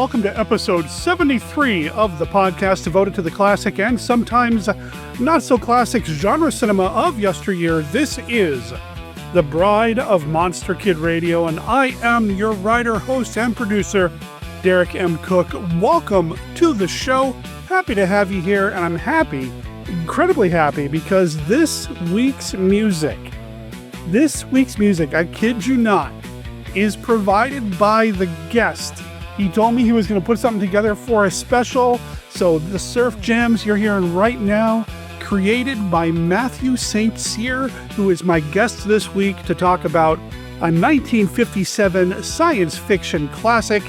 welcome to episode 73 of the podcast devoted to the classic and sometimes not-so-classic genre cinema of yesteryear. This is The Bride of Monster Kid Radio, and I am your writer, host, and producer, Derek M. Cook. Welcome to the show. Happy to have you here, and I'm happy, incredibly happy, because this week's music, I kid you not, is provided by the guest. He told me he was going to put something together for a special, so the surf jams you're hearing right now, created by Matthew St. Cyr, who is my guest this week to talk about a 1957 science fiction classic,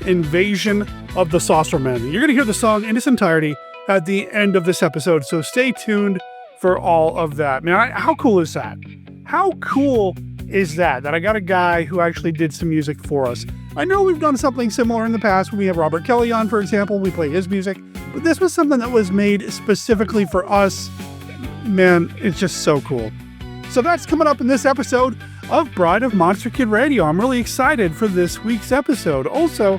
Invasion of the Saucermen. You're going to hear the song in its entirety at the end of this episode, so stay tuned for all of that. Man, how cool is that? How cool is that I got a guy who actually did some music for us? I know we've done something similar in the past when we have Robert Kelly on, for example. We play his music, but this was something that was made specifically for us. Man, it's just so cool. So that's coming up in this episode of Bride of Monster Kid Radio. I'm really excited for this week's episode. Also,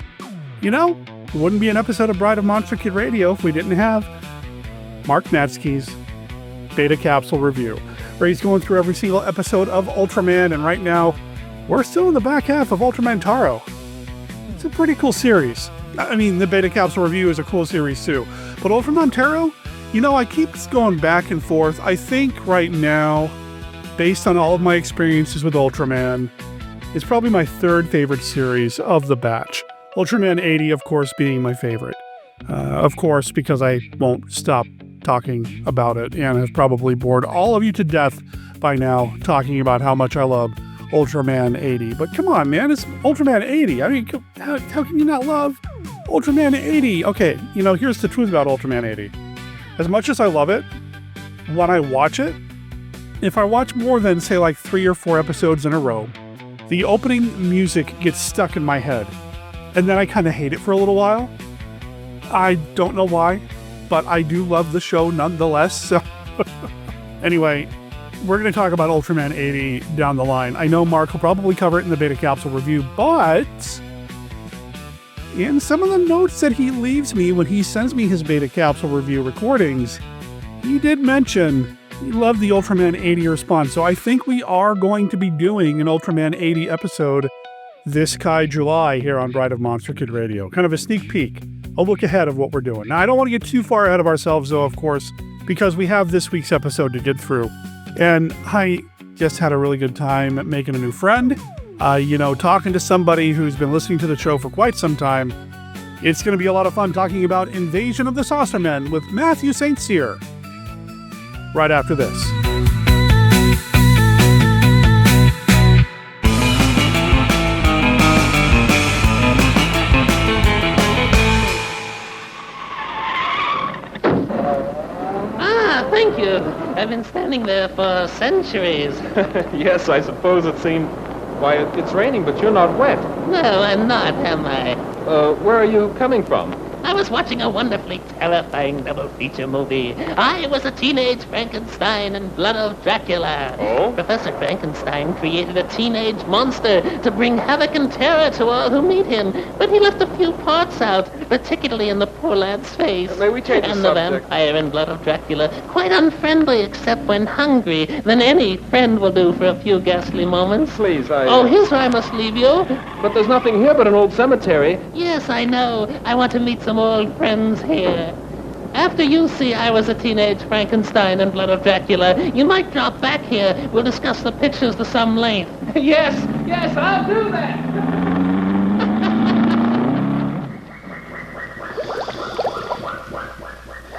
you know, it wouldn't be an episode of Bride of Monster Kid Radio if we didn't have Mark Matzke's Beta Capsule review, where he's going through every single episode of Ultraman, and right now, we're still in the back half of Ultraman Taro. It's a pretty cool series. I mean, the Beta Capsule review is a cool series too. But Ultraman Taro, you know, I keep going back and forth. I think right now, based on all of my experiences with Ultraman, it's probably my third favorite series of the batch. Ultraman 80, of course, being my favorite. Of course, because I won't stop talking about it and have probably bored all of you to death by now talking about how much I love Ultraman 80. But come on, man, it's Ultraman 80. I mean, how can you not love Ultraman 80? Okay, you know, here's the truth about Ultraman 80. As much as I love it, when I watch it, if I watch more than, say, like 3 or 4 episodes in a row, the opening music gets stuck in my head. And then I kind of hate it for a little while. I don't know why, but I do love the show nonetheless. So anyway, we're going to talk about Ultraman 80 down the line. I know Mark will probably cover it in the Beta Capsule review, but in some of the notes that he leaves me when he sends me his Beta Capsule review recordings, he did mention he loved the Ultraman 80 response. So I think we are going to be doing an Ultraman 80 episode this Kai July here on Bride of Monster Kid Radio. Kind of a sneak peek, a look ahead of what we're doing. Now, I don't want to get too far ahead of ourselves, though, of course, because we have this week's episode to get through. And I just had a really good time making a new friend. Talking to somebody who's been listening to the show for quite some time. It's going to be a lot of fun talking about Invasion of the Saucermen with Matthew St. Cyr right after this. Thank you. I've been standing there for centuries. Yes, I suppose it seemed... Why, it's raining, but you're not wet. No, I'm not, am I? Where are you coming from? I was watching a wonderfully terrifying double feature movie. I was a teenage Frankenstein and Blood of Dracula. Oh? Professor Frankenstein created a teenage monster to bring havoc and terror to all who meet him, but he left a few parts out, particularly in the poor lad's face. May we change the And subject? the vampire in Blood of Dracula, quite unfriendly except when hungry, than any friend will do for a few ghastly moments. Please, Oh, here's where I must leave you. But there's nothing here but an old cemetery. Yes, I know. I want to meet some old friends here. After you see I Was a Teenage Frankenstein and Blood of Dracula, you might drop back here. We'll discuss the pictures to some length. Yes, I'll do that.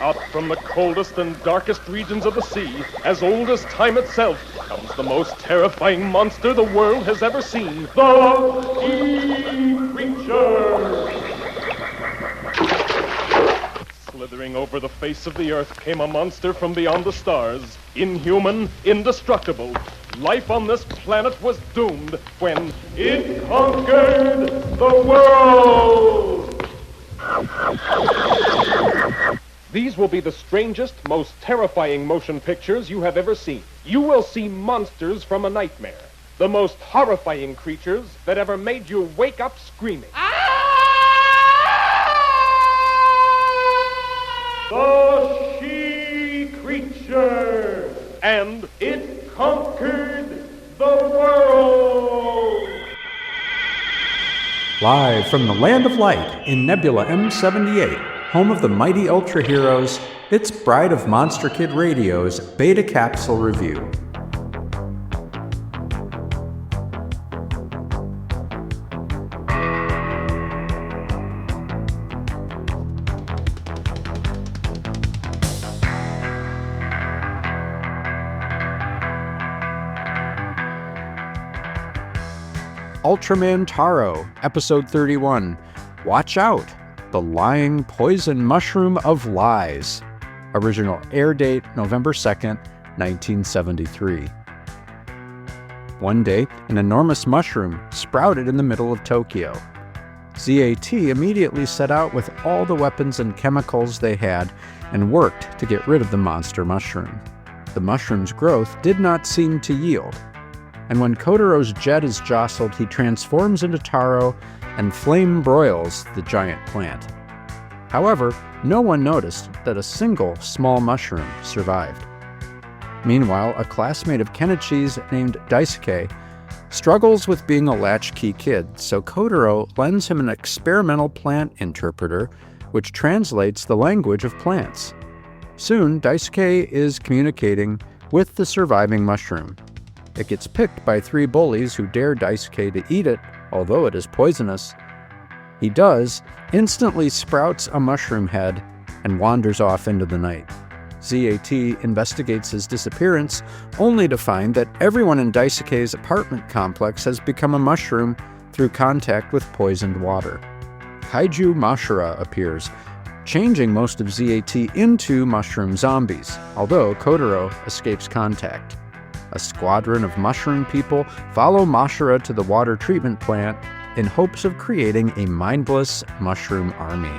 Out from the coldest and darkest regions of the sea, as old as time itself, comes the most terrifying monster the world has ever seen. The Sea Creature! Slithering over the face of the earth came a monster from beyond the stars. Inhuman, indestructible. Life on this planet was doomed when it conquered the world! These will be the strangest, most terrifying motion pictures you have ever seen. You will see monsters from a nightmare. The most horrifying creatures that ever made you wake up screaming. Ah! Live from the Land of Light in Nebula M78, home of the mighty Ultra Heroes, it's Bride of Monster Kid Radio's Beta Capsule Review. Ultraman Taro, Episode 31, Watch Out! The Lying Poison Mushroom of Lies. Original air date November 2nd, 1973. One day, an enormous mushroom sprouted in the middle of Tokyo. ZAT immediately set out with all the weapons and chemicals they had and worked to get rid of the monster mushroom. The mushroom's growth did not seem to yield, and when Kotaro's jet is jostled, he transforms into Taro and flame broils the giant plant. However, no one noticed that a single small mushroom survived. Meanwhile, a classmate of Kenichi's named Daisuke struggles with being a latchkey kid, so Kotaro lends him an experimental plant interpreter which translates the language of plants. Soon, Daisuke is communicating with the surviving mushroom. It gets picked by 3 bullies who dare Daisuke to eat it, although it is poisonous. He does, instantly sprouts a mushroom head, and wanders off into the night. ZAT investigates his disappearance, only to find that everyone in Daisuke's apartment complex has become a mushroom through contact with poisoned water. Kaiju Mashura appears, changing most of ZAT into mushroom zombies, although Kotaro escapes contact. A squadron of mushroom people follow Mashura to the water treatment plant in hopes of creating a mindless mushroom army.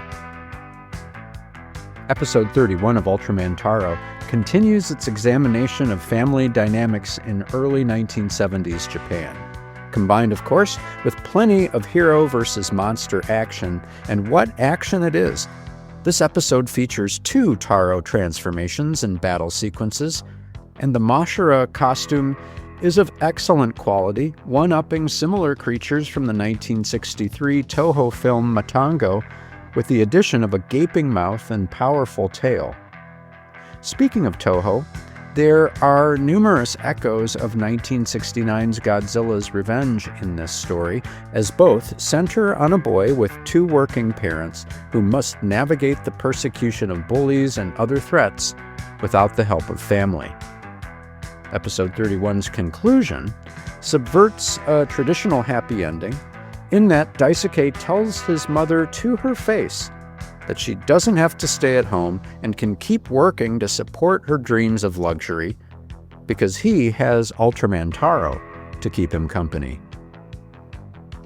Episode 31 of Ultraman Taro continues its examination of family dynamics in early 1970s Japan, combined, of course, with plenty of hero versus monster action, and what action it is. This episode features 2 Taro transformations and battle sequences, and the Mashura costume is of excellent quality, one-upping similar creatures from the 1963 Toho film Matango, with the addition of a gaping mouth and powerful tail. Speaking of Toho, there are numerous echoes of 1969's Godzilla's Revenge in this story, as both center on a boy with 2 working parents who must navigate the persecution of bullies and other threats without the help of family. Episode 31's conclusion subverts a traditional happy ending in that Daisuke tells his mother to her face that she doesn't have to stay at home and can keep working to support her dreams of luxury because he has Ultraman Taro to keep him company.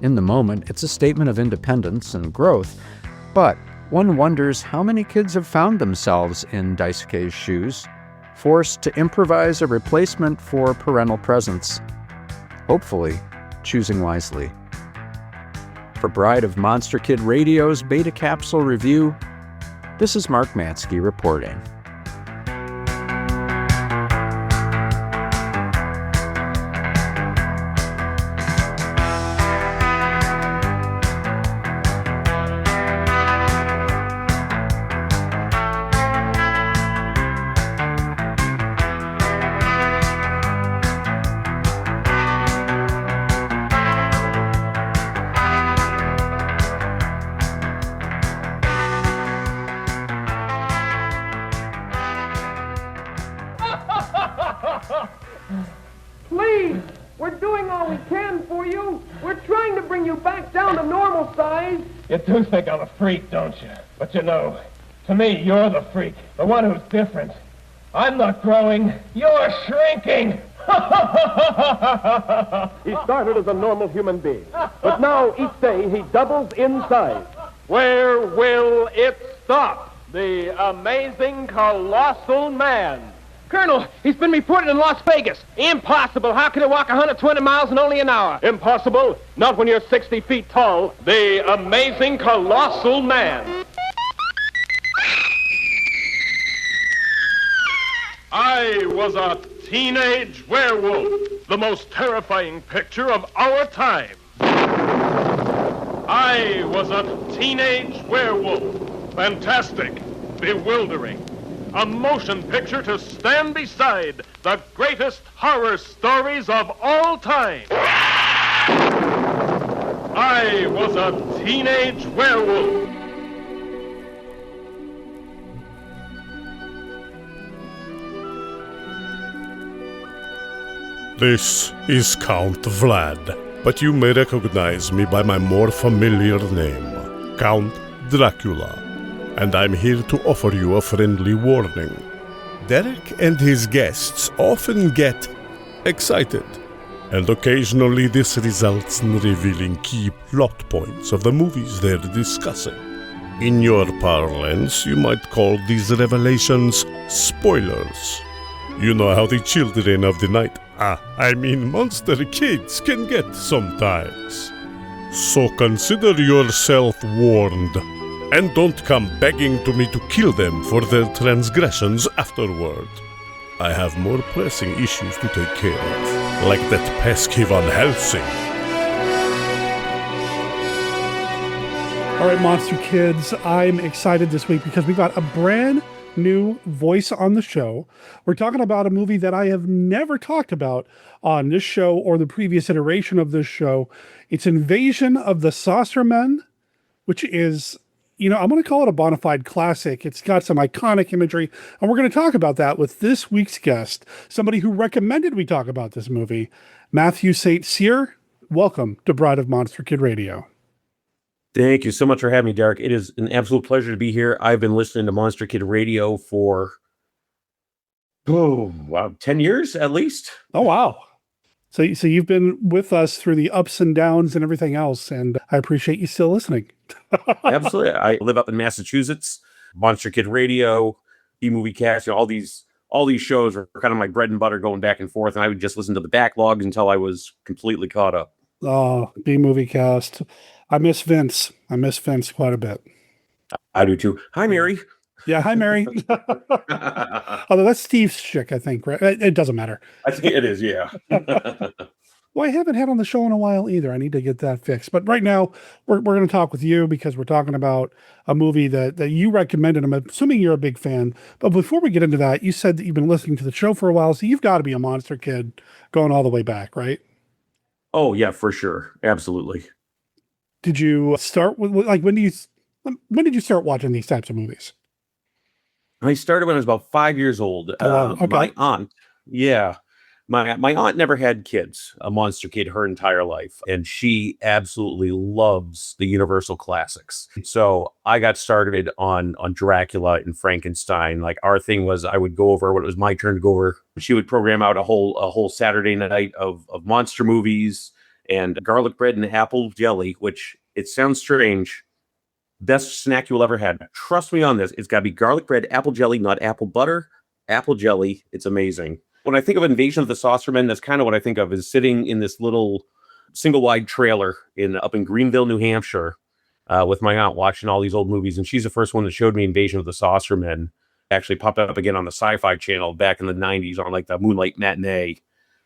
In the moment, it's a statement of independence and growth, but one wonders how many kids have found themselves in Daisuke's shoes, forced to improvise a replacement for parental presence, hopefully choosing wisely. For Bride of Monster Kid Radio's Beta Capsule Review, this is Mark Matzke reporting. Please, we're doing all we can for you. We're trying to bring you back down to normal size. You do think I'm a freak, don't you? But you know, to me, you're the freak, the one who's different. I'm not growing, you're shrinking. He started as a normal human being, but now each day he doubles in size. Where will it stop? The amazing, colossal man. Colonel, he's been reported in Las Vegas. Impossible. How can he walk 120 miles in only an hour? Impossible? Not when you're 60 feet tall. The amazing, colossal man. I was a teenage werewolf, the most terrifying picture of our time. I was a teenage werewolf. Fantastic, bewildering. A motion picture to stand beside the greatest horror stories of all time. I was a teenage werewolf. This is Count Vlad, but you may recognize me by my more familiar name, Count Dracula, and I'm here to offer you a friendly warning. Derek and his guests often get excited, and occasionally this results in revealing key plot points of the movies they're discussing. In your parlance, you might call these revelations spoilers. You know how the children of the night, monster kids can get sometimes. So consider yourself warned, and don't come begging to me to kill them for their transgressions afterward. I have more pressing issues to take care of, like that pesky Van Helsing. All right, Monster Kids, I'm excited this week because we got a brand new voice on the show. We're talking about a movie that I have never talked about on this show or the previous iteration of this show. It's Invasion of the Saucermen, which is, I'm going to call it a bona fide classic. It's got some iconic imagery, and we're going to talk about that with this week's guest, somebody who recommended we talk about this movie, Matthew St. Cyr. Welcome to Bride of Monster Kid Radio. Thank you so much for having me, Derek. It is an absolute pleasure to be here. I've been listening to Monster Kid Radio for 10 years at least. Oh, wow. So you've been with us through the ups and downs and everything else, and I appreciate you still listening. Absolutely. I live up in Massachusetts. Monster Kid Radio, E-Movie Cast, all these shows are kind of my bread and butter going back and forth, and I would just listen to the backlogs until I was completely caught up. Oh, B-Movie Cast. I miss Vince. Quite a bit. I do too. Hi, Mary. Yeah, hi, Mary. Although that's Steve's chick, I think, right? It doesn't matter. I think it is, yeah. Well, I haven't had on the show in a while either. I need to get that fixed. But right now, we're going to talk with you because we're talking about a movie that you recommended. I'm assuming you're a big fan. But before we get into that, you said that you've been listening to the show for a while, so you've got to be a Monster Kid going all the way back, right? Oh, yeah, for sure. Absolutely. Did you start with, when did you start watching these types of movies? I started when I was about 5 years old. Okay. My aunt, my aunt never had kids, a Monster Kid, her entire life, and she absolutely loves the Universal classics. So I got started on Dracula and Frankenstein. Like, our thing was, I would go over when it was my turn to go over. She would program out a whole Saturday night of monster movies and garlic bread and apple jelly, which, it sounds strange, best snack you'll ever had. Trust me on this. It's got to be garlic bread, apple jelly, not apple butter, apple jelly. It's amazing. When I think of Invasion of the Saucermen, that's kind of what I think of, is sitting in this little single-wide trailer up in Greenville, New Hampshire, with my aunt watching all these old movies. And she's the first one that showed me Invasion of the Saucermen. Actually popped up again on the Sci-Fi Channel back in the 90s on like the Moonlight Matinee.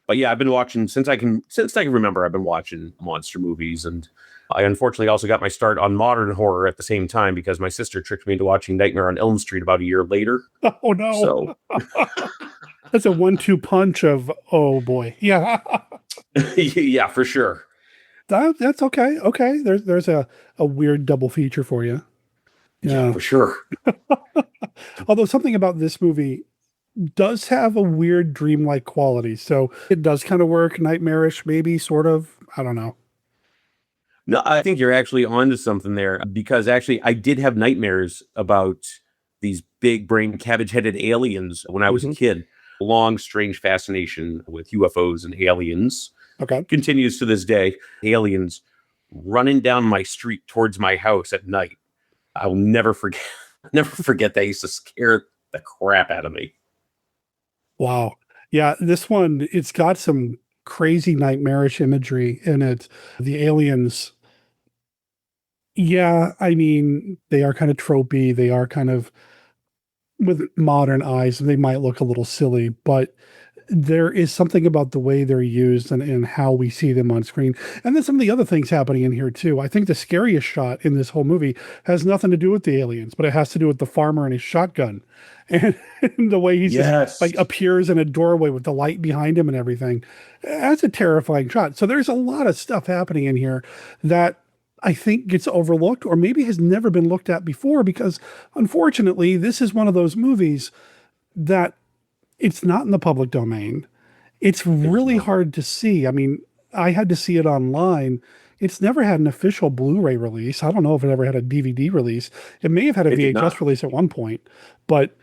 But yeah, I've been watching since I can remember. I've been watching monster movies, and I unfortunately also got my start on modern horror at the same time because my sister tricked me into watching Nightmare on Elm Street about a year later. Oh no! So that's a 1-2 punch of, oh boy, yeah, yeah, for sure. That's okay. Okay, there's a weird double feature for you. Yeah, for sure. Although something about this movie does have a weird dreamlike quality, so it does kind of work nightmarish, maybe, sort of. I don't know. No, I think you're actually onto something there, because actually I did have nightmares about these big brain cabbage-headed aliens when I was a kid. Long, strange fascination with UFOs and aliens. Okay. Continues to this day. Aliens running down my street towards my house at night. I'll never forget. Never forget that. Used to scare the crap out of me. Wow. Yeah, this one, it's got some crazy nightmarish imagery in it. The aliens, yeah, I mean, they are kind of tropey. They are kind of, with modern eyes, they might look a little silly, but there is something about the way they're used and how we see them on screen. And then some of the other things happening in here too. I think the scariest shot in this whole movie has nothing to do with the aliens, but it has to do with the farmer and his shotgun. And the way he's just like appears in a doorway with the light behind him and everything. That's a terrifying shot. So there's a lot of stuff happening in here that I think gets overlooked or maybe has never been looked at before, because unfortunately, this is one of those movies that it's not in the public domain. It's really hard to see. I mean, I had to see it online. It's never had an official Blu-ray release. I don't know if it ever had a DVD release. It may have had a VHS release at one point, but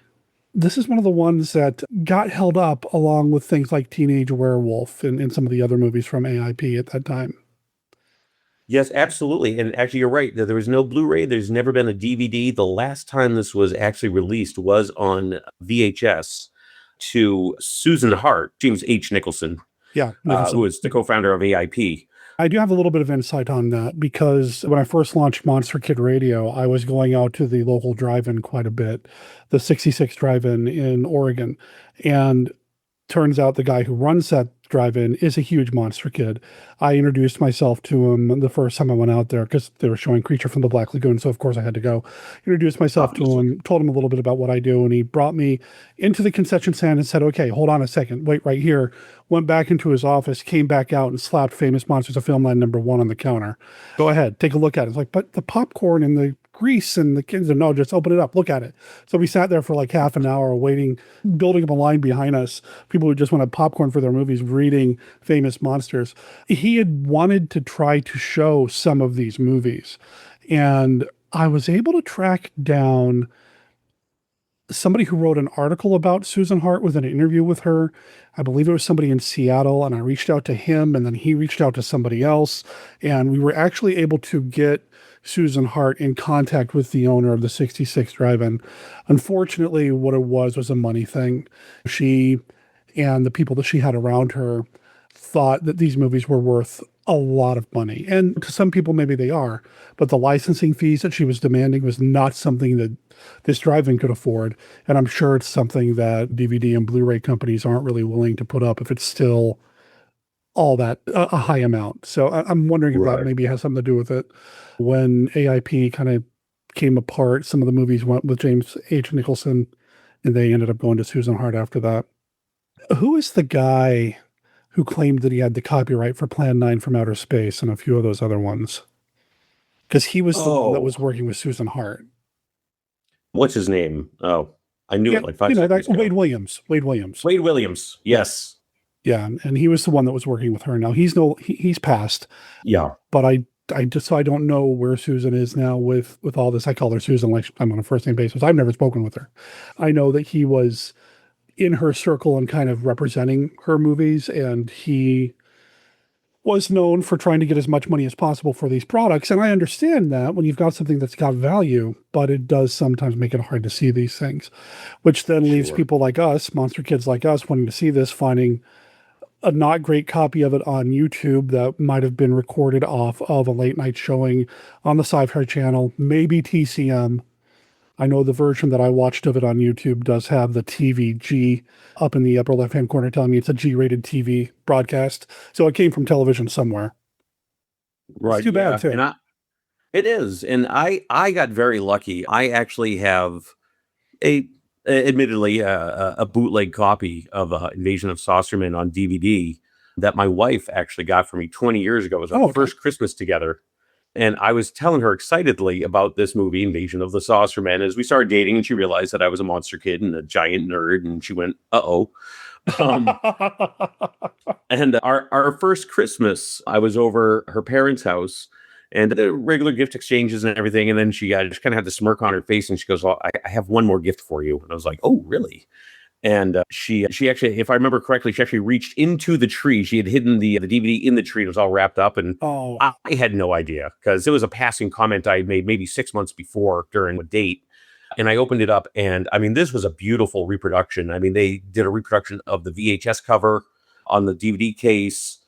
this is one of the ones that got held up along with things like Teenage Werewolf and some of the other movies from AIP at that time. Yes, absolutely. And actually, you're right. There was no Blu-ray. There's never been a DVD. The last time this was actually released was on VHS to Susan Hart, James H. Nicholson, who was the co-founder of AIP. I do have a little bit of insight on that because when I first launched Monster Kid Radio, I was going out to the local drive-in quite a bit, the 66 drive-in in Oregon. And turns out the guy who runs that drive-in is a huge Monster Kid. I introduced myself to him the first time I went out there because they were showing Creature from the Black Lagoon, so of course I had to go. Introduced myself to him, told him a little bit about what I do, and he brought me into the concession stand and said, okay, hold on a second, wait right here. Went back into his office, came back out and slapped Famous Monsters of Filmland #1 on the counter. Go ahead, take a look at it. It's like, but the popcorn and the grease and the kids are, no, just open it up, look at it. So we sat there for like half an hour waiting, building up a line behind us, people who just wanted popcorn for their movies, reading Famous Monsters. He had wanted to try to show some of these movies, and I was able to track down somebody who wrote an article about Susan Hart with an interview with her. I believe it was somebody in Seattle, and I reached out to him, and then he reached out to somebody else, and we were actually able to get Susan Hart in contact with the owner of the 66 Drive-In. Unfortunately, what it was a money thing. She and the people that she had around her thought that these movies were worth a lot of money. And to some people, maybe they are, but the licensing fees that she was demanding was not something that this drive-in could afford. And I'm sure it's something that DVD and Blu-ray companies aren't really willing to put up if it's still all that, a high amount. So I'm wondering if that maybe has something to do with it. When AIP kind of came apart, some of the movies went with James H. Nicholson, and they ended up going to Susan Hart after that. Who is the guy who claimed that he had the copyright for Plan 9 from Outer Space and a few of those other ones? Because he was the one that was working with Susan Hart. What's his name? Oh, I knew it like 5 seconds ago. Wade Williams. Wade Williams. Yes. Yeah, and he was the one that was working with her. Now he's passed. Yeah. But I don't know where Susan is now with all this. I call her Susan like I'm on a first name basis. I've never spoken with her. I know that he was in her circle and kind of representing her movies, and he was known for trying to get as much money as possible for these products. And I understand that when you've got something that's got value, but it does sometimes make it hard to see these things, which then leaves people like us, monster kids like us, wanting to see this, finding a not great copy of it on YouTube that might have been recorded off of a late night showing on the Sci-Fi Channel, maybe TCM. I know the version that I watched of it on YouTube does have the TVG up in the upper left-hand corner telling me it's a G-rated TV broadcast. So it came from television somewhere. Right. It's too bad, too. And it is. And I got very lucky. I actually have admittedly a bootleg copy of Invasion of Saucermen on DVD that my wife actually got for me 20 years ago. It was our first Christmas together. And I was telling her excitedly about this movie, Invasion of the Saucermen, as we started dating, and she realized that I was a monster kid and a giant nerd, and she went, uh-oh. And our first Christmas, I was over her parents' house, and the regular gift exchanges and everything, and then she just kind of had the smirk on her face, and she goes, well, I have one more gift for you. And I was like, oh, really? And she actually, if I remember correctly, she actually reached into the tree. She had hidden the DVD in the tree. It was all wrapped up. And I had no idea because it was a passing comment I made maybe 6 months before during a date. And I opened it up. And I mean, this was a beautiful reproduction. I mean, they did a reproduction of the VHS cover on the DVD case.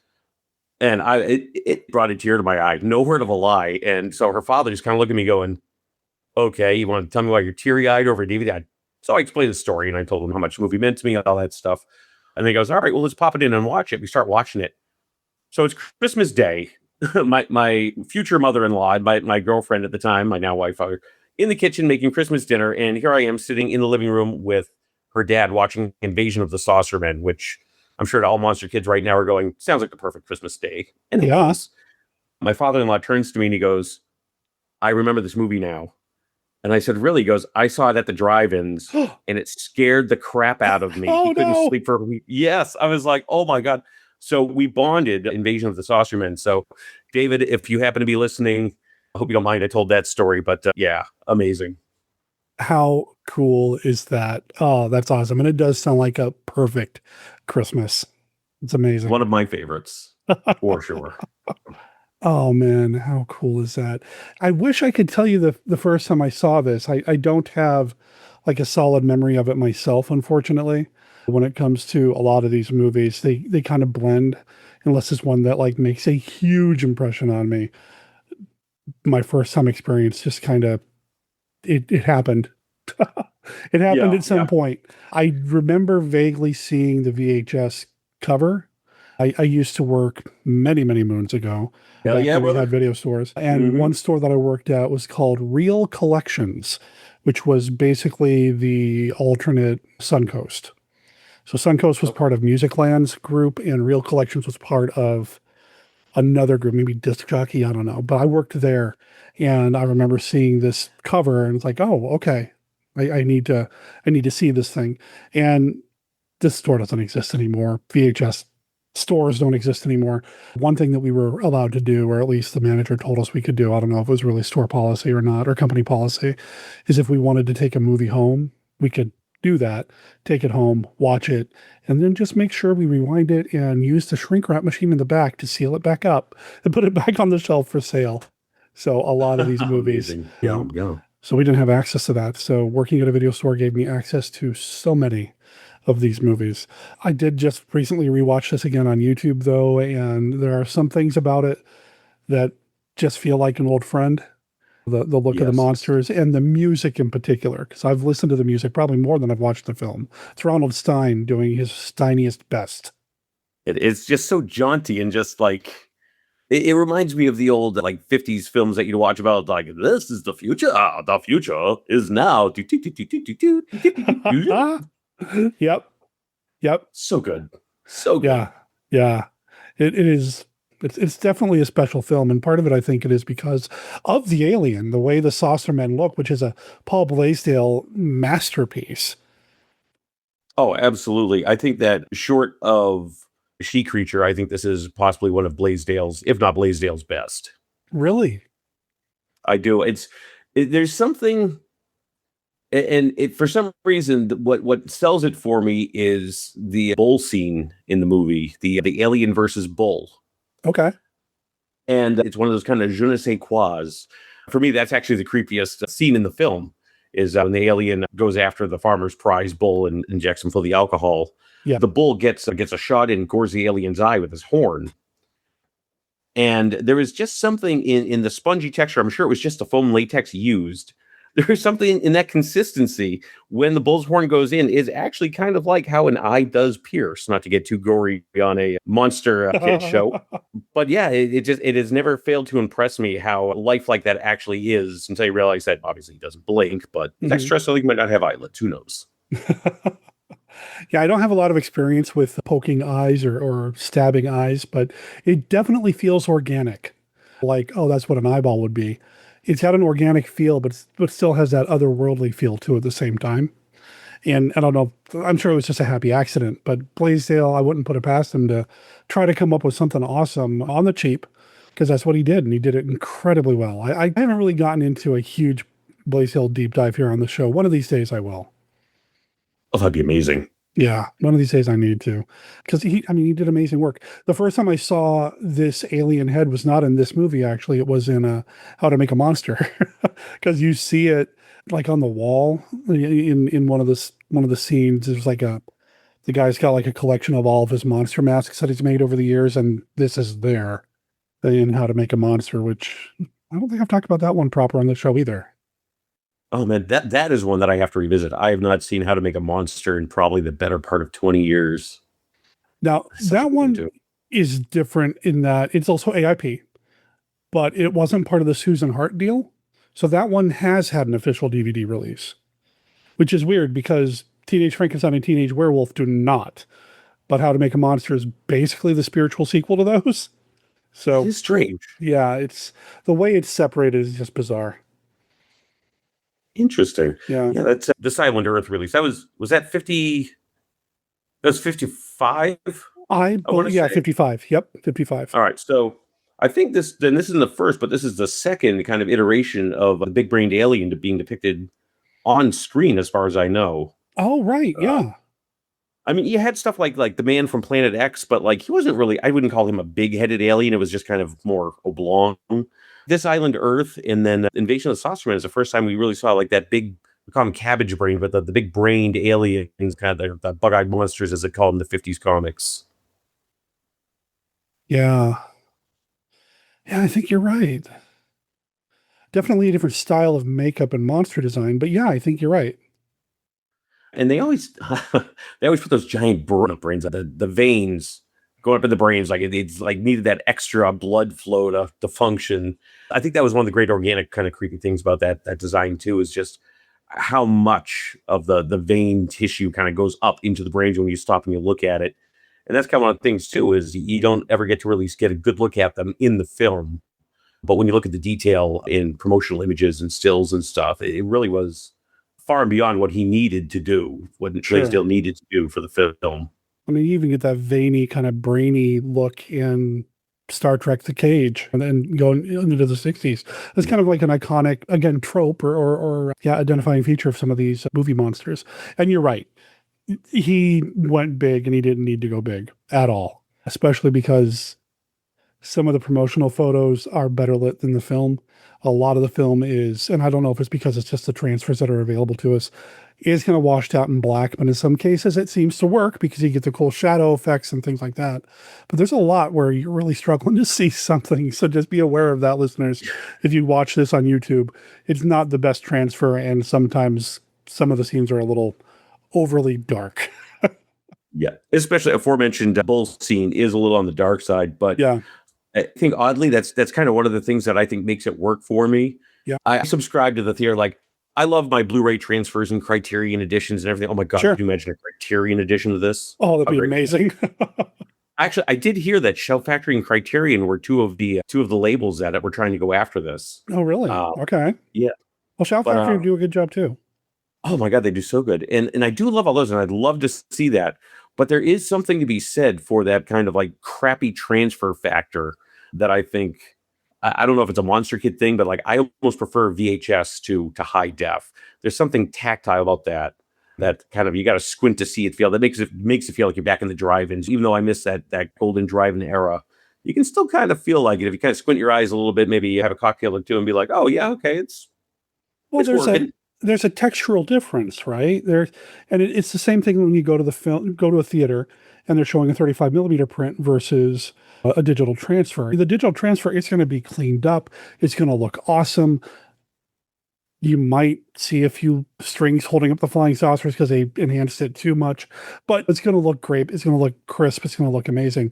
And it brought a tear to my eye. No word of a lie. And so her father just kind of looked at me going, okay, you want to tell me why you're teary-eyed over a DVD? So I explained the story, and I told him how much the movie meant to me, all that stuff. And he goes, all right, well, let's pop it in and watch it. We start watching it. So it's Christmas Day. my future mother-in-law, my girlfriend at the time, my now wife, are in the kitchen making Christmas dinner. And here I am sitting in the living room with her dad watching Invasion of the Saucermen, which I'm sure to all monster kids right now are going, sounds like the perfect Christmas day. And it was. My father-in-law turns to me and he goes, I remember this movie now. And I said, really? He goes, I saw it at the drive-ins and it scared the crap out of me. He couldn't sleep for a week. Yes. I was like, oh my God. So we bonded Invasion of the Saucermen. So David, if you happen to be listening, I hope you don't mind. I told that story, but yeah, amazing. How cool is that? Oh, that's awesome. And it does sound like a perfect Christmas. It's amazing. One of my favorites, for sure. Oh man, how cool is that? I wish I could tell you the first time I saw this. I don't have like a solid memory of it myself, unfortunately. When it comes to a lot of these movies, they kind of blend, unless it's one that like makes a huge impression on me. My first time experience just kind of it happened. It happened at some point. I remember vaguely seeing the VHS cover. I used to work many, many moons ago. We had video stores. And one store that I worked at was called Real Collections, which was basically the alternate Suncoast. So Suncoast was part of Musicland's group, and Real Collections was part of another group, maybe Disc Jockey, I don't know. But I worked there, and I remember seeing this cover, and it's like, oh, okay, I need to see this thing. And this store doesn't exist anymore. VHS stores don't exist anymore. One thing that we were allowed to do, or at least the manager told us we could do, I don't know if it was really store policy or not, or company policy, is if we wanted to take a movie home, we could do that, take it home, watch it, and then just make sure we rewind it and use the shrink wrap machine in the back to seal it back up and put it back on the shelf for sale. So a lot of these movies, so we didn't have access to that. So working at a video store gave me access to so many of these movies. I did just recently rewatch this again on YouTube though, and there are some things about it that just feel like an old friend. The look of the monsters and the music in particular, because I've listened to the music probably more than I've watched the film. It's Ronald Stein doing his Steiniest best. It's just so jaunty and just like, it reminds me of the old like 50s films that you'd watch about like, this is the future. The future is now. Yep. So good. So good. Yeah. It is. It's definitely a special film, and part of it, I think, it is because of the alien, the way the Saucermen look, which is a Paul Blaisdell masterpiece. Oh, absolutely. I think that short of She Creature, I think this is possibly one of Blaisdell's, if not Blaisdell's best. Really? I do. There's something, and for some reason, what sells it for me is the bull scene in the movie, the alien versus bull. Okay. And it's one of those kind of je ne sais quois. For me, that's actually the creepiest scene in the film, is when the alien goes after the farmer's prize bull and injects him full of the alcohol. Yeah. The bull gets a shot in, gores the alien's eye with his horn. And there is just something in the spongy texture. I'm sure it was just the foam latex used. There is something in that consistency when the bull's horn goes in is actually kind of like how an eye does pierce, not to get too gory on a monster kid show. But yeah, it has never failed to impress me how lifelike that actually is until you realize that obviously he doesn't blink, but next stress might not have eyelids. Who knows? Yeah, I don't have a lot of experience with poking eyes or stabbing eyes, but it definitely feels organic. Like, oh, that's what an eyeball would be. It's got an organic feel, but still has that otherworldly feel to it at the same time. And I don't know, I'm sure it was just a happy accident, but Blaisdell, I wouldn't put it past him to try to come up with something awesome on the cheap, because that's what he did, and he did it incredibly well. I haven't really gotten into a huge Blaisdell deep dive here on the show. One of these days I will. Oh, that'd be amazing. Yeah, one of these days I need to, because he did amazing work. The first time I saw this alien head was not in this movie, actually. It was in How to Make a Monster, because you see it like on the wall in one of the scenes. There's like the guy's got like a collection of all of his monster masks that he's made over the years, and this is there in How to Make a Monster, which I don't think I've talked about that one proper on the show either. Oh man, that is one that I have to revisit. I have not seen How to Make a Monster in probably the better part of 20 years. Now, Such a that good one, one too. is different in that it's also AIP, but it wasn't part of the Susan Hart deal. So that one has had an official DVD release, which is weird because Teenage Frankenstein and Teenage Werewolf do not. But How to Make a Monster is basically the spiritual sequel to those. It So, is strange. yeah, it's the way it's separated is just bizarre. Interesting. Yeah. Yeah, that's the Silent Earth release. Was that 50? That was 55. I want to Yeah, say. 55. Yep, 55. All right, so I think this isn't the first, but this is the second kind of iteration of a big-brained alien being depicted on screen, as far as I know. Oh, right. Yeah. I mean, you had stuff like the man from Planet X, but like he wasn't really. I wouldn't call him a big-headed alien. It was just kind of more oblong. This Island Earth, and then Invasion of the Saucer Man is the first time we really saw like that big. We call them cabbage brain, but the big-brained aliens, kind of the bug-eyed monsters, as they called in the '50s comics. Yeah. Yeah, I think you're right. Definitely a different style of makeup and monster design, but yeah, I think you're right. And they always put those giant brains, the veins going up in the brains, like it's like needed that extra blood flow to function. I think that was one of the great organic kind of creepy things about that design too, is just how much of the vein tissue kind of goes up into the brains when you stop and you look at it. And that's kind of one of the things too, is you don't ever get to really get a good look at them in the film. But when you look at the detail in promotional images and stills and stuff, it really was far and beyond what he needed to do, what Blaisdell needed to do for the film. I mean, you even get that veiny, kind of brainy look in Star Trek The Cage and then going into the 60s. It's kind of like an iconic, again, trope or identifying feature of some of these movie monsters. And you're right. He went big and he didn't need to go big at all, especially because some of the promotional photos are better lit than the film. A lot of the film is, and I don't know if it's because it's just the transfers that are available to us, is kind of washed out in black, but in some cases it seems to work because you get the cool shadow effects and things like that. But there's a lot where you're really struggling to see something. So just be aware of that, listeners. If you watch this on YouTube, it's not the best transfer, and sometimes some of the scenes are a little overly dark. Yeah, especially aforementioned bull scene is a little on the dark side, but Yeah. I think oddly that's kind of one of the things that I think makes it work for me. Yeah. I subscribe to the theory, like I love my Blu-ray transfers and Criterion editions and everything. Oh my God, Sure. could you imagine a Criterion edition of this? Oh, that'd be amazing. Actually, I did hear that Shell Factory and Criterion were two of the labels that were trying to go after this. Oh, really? Okay. Yeah. Well, Shell Factory do a good job too. Oh my God, they do so good. And I do love all those, and I'd love to see that. But there is something to be said for that kind of like crappy transfer factor that I think, I don't know if it's a Monster Kid thing, but like I almost prefer VHS to high def. There's something tactile about that kind of, you got to squint to see it feel. That makes it feel like you're back in the drive-ins. Even though I miss that golden drive-in era, you can still kind of feel like it if you kind of squint your eyes a little bit. Maybe you have a cocktail or two and be like, oh yeah, okay, it's working. There's a textural difference, right? It's the same thing when you go to a theater and they're showing a 35 millimeter print versus a digital transfer. The digital transfer, it's going to be cleaned up. It's going to look awesome. You might see a few strings holding up the flying saucers because they enhanced it too much, but it's going to look great. It's going to look crisp. It's going to look amazing.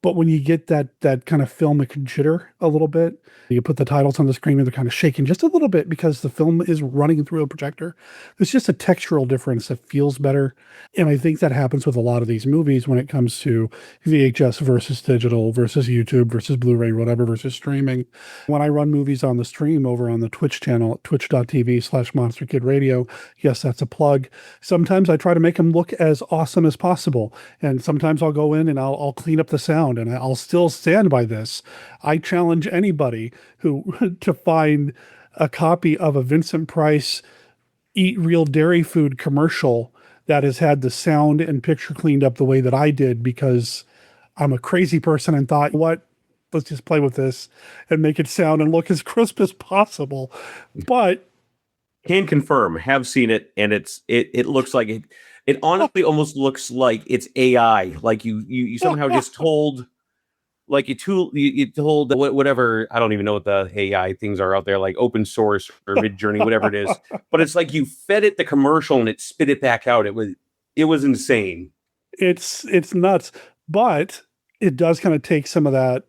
But when you get that kind of filmic jitter a little bit, you put the titles on the screen and they're kind of shaking just a little bit because the film is running through a projector. There's just a textural difference that feels better. And I think that happens with a lot of these movies when it comes to VHS versus digital versus YouTube versus Blu-ray, whatever, versus streaming. When I run movies on the stream over on the Twitch channel, twitch.tv/MonsterKidRadio, yes, that's a plug. Sometimes I try to make them look as awesome as possible. And sometimes I'll go in and I'll clean up the sound. And I'll still stand by this. I challenge anybody who to find a copy of a Vincent Price Eat Real Dairy Food commercial that has had the sound and picture cleaned up the way that I did, because I'm a crazy person and thought, let's just play with this and make it sound and look as crisp as possible. But can confirm, have seen it, and it looks like it. It honestly almost looks like it's AI. Like you somehow just told, like you told whatever, I don't even know what the AI things are out there, like open source or Midjourney, whatever it is. But it's like you fed it the commercial and it spit it back out. It was insane. It's nuts, but it does kind of take some of that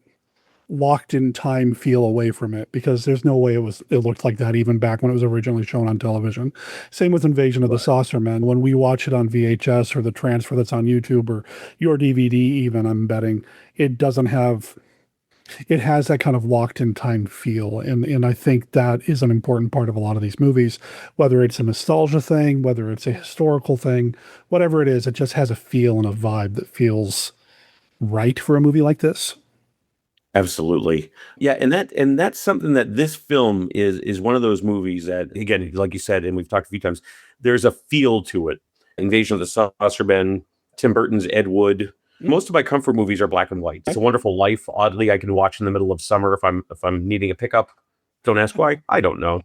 locked in time feel away from it, because there's no way it looked like that even back when it was originally shown on television. Same with Invasion of the Saucermen. When we watch it on VHS or the transfer that's on YouTube or your DVD even, I'm betting it doesn't have it has that kind of locked in time feel. And I think that is an important part of a lot of these movies, whether it's a nostalgia thing, whether it's a historical thing, whatever it is, it just has a feel and a vibe that feels right for a movie like this. Absolutely. Yeah, and that's something that this film is one of those movies that, again, like you said, and we've talked a few times, there's a feel to it. Invasion of the Saucermen, Tim Burton's Ed Wood. Most of my comfort movies are black and white. It's a Wonderful Life. Oddly, I can watch in the middle of summer if I'm needing a pickup. Don't ask why. I don't know.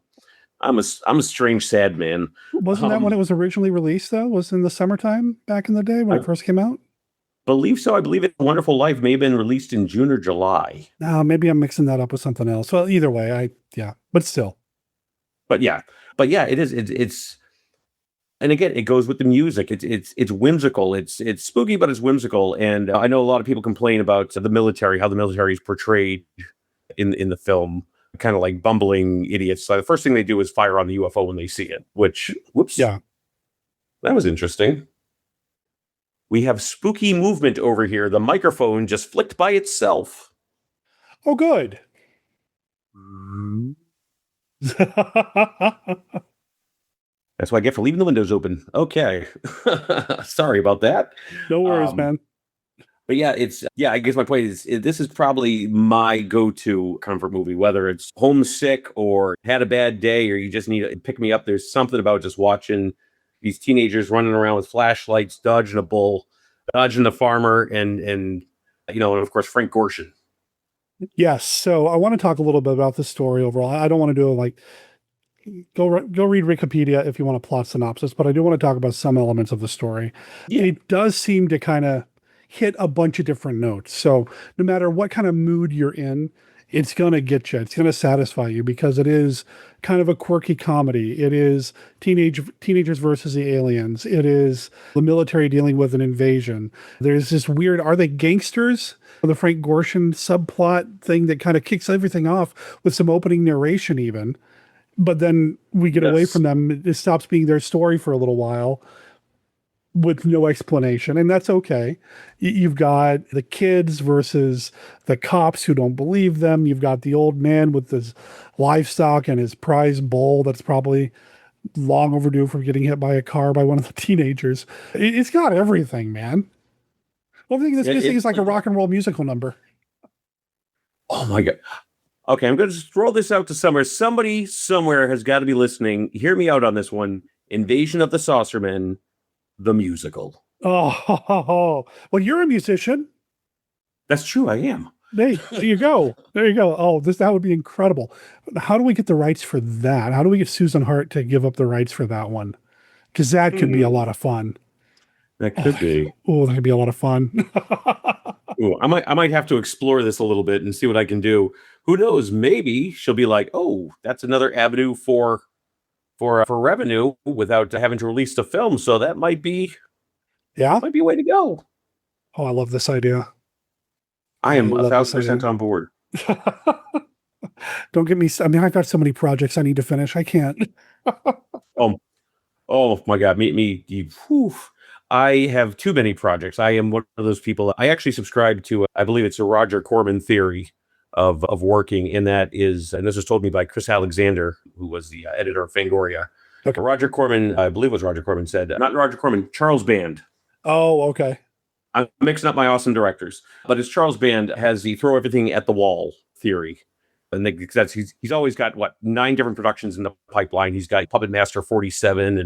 I'm a strange, sad man. Wasn't that when it was originally released, though? Was in the summertime back in the day when it first came out? Believe so. I believe it's Wonderful Life may have been released in June or July. No, maybe I'm mixing that up with something else. Well, either way, but still. But yeah, it is. It's and again, it goes with the music. It's whimsical. It's spooky, but it's whimsical. And I know a lot of people complain about the military, how the military is portrayed in the film, kind of like bumbling idiots. So the first thing they do is fire on the UFO when they see it. Which, whoops, yeah, that was interesting. We have spooky movement over here. The microphone just flicked by itself. Oh, good. That's what I get for leaving the windows open. Okay. Sorry about that. No worries, man. But yeah, I guess my point is, this is probably my go-to comfort movie, whether it's homesick or had a bad day or you just need to pick me up. There's something about just watching these teenagers running around with flashlights, dodging a bull, dodging the farmer, and of course, Frank Gorshin. Yes. So I want to talk a little bit about the story overall. I don't want to do it like go read Wikipedia if you want a plot synopsis, but I do want to talk about some elements of the story. Yeah. It does seem to kind of hit a bunch of different notes. So no matter what kind of mood you're in, it's going to get you. It's going to satisfy you because it is kind of a quirky comedy. It is teenagers versus the aliens. It is the military dealing with an invasion. There's this weird, are they gangsters? The Frank Gorshin subplot thing that kind of kicks everything off with some opening narration even. But then we get away from them. It stops being their story for a little while with no explanation, and that's okay. You've got the kids versus the cops who don't believe them. You've got the old man with his livestock and his prize bull that's probably long overdue from getting hit by a car by one of the teenagers. It's got everything, man. Well, I think this thing is like a rock and roll musical number. Oh my God. Okay, I'm going to throw this out to somewhere. Somebody somewhere has got to be listening. Hear me out on this one. Invasion of the Saucermen, the musical. Oh, well, you're a musician. That's true. I am. Hey, there you go. There you go. Oh, that would be incredible. How do we get the rights for that? How do we get Susan Hart to give up the rights for that one? Because that could be a lot of fun. That could be. Oh, that could be a lot of fun. Ooh, I might have to explore this a little bit and see what I can do. Who knows? Maybe she'll be like, "Oh, that's another avenue for revenue without having to release the film." So that might be a way to go. Oh, I love this idea. I am 1,000% on board. Don't get me. I mean, I've got so many projects I need to finish. I can't. Oh my God, I have too many projects. I am one of those people. I actually subscribe to, I believe it's a Roger Corman theory of working, and that is, and this was told me by Chris Alexander, who was the editor of Fangoria. Okay. Roger Corman, I believe it was Roger Corman, said, not Roger Corman, Charles Band. Oh, okay. I'm mixing up my awesome directors, but it's Charles Band has the throw everything at the wall theory. And he's always got 9 different productions in the pipeline. He's got Puppet Master 47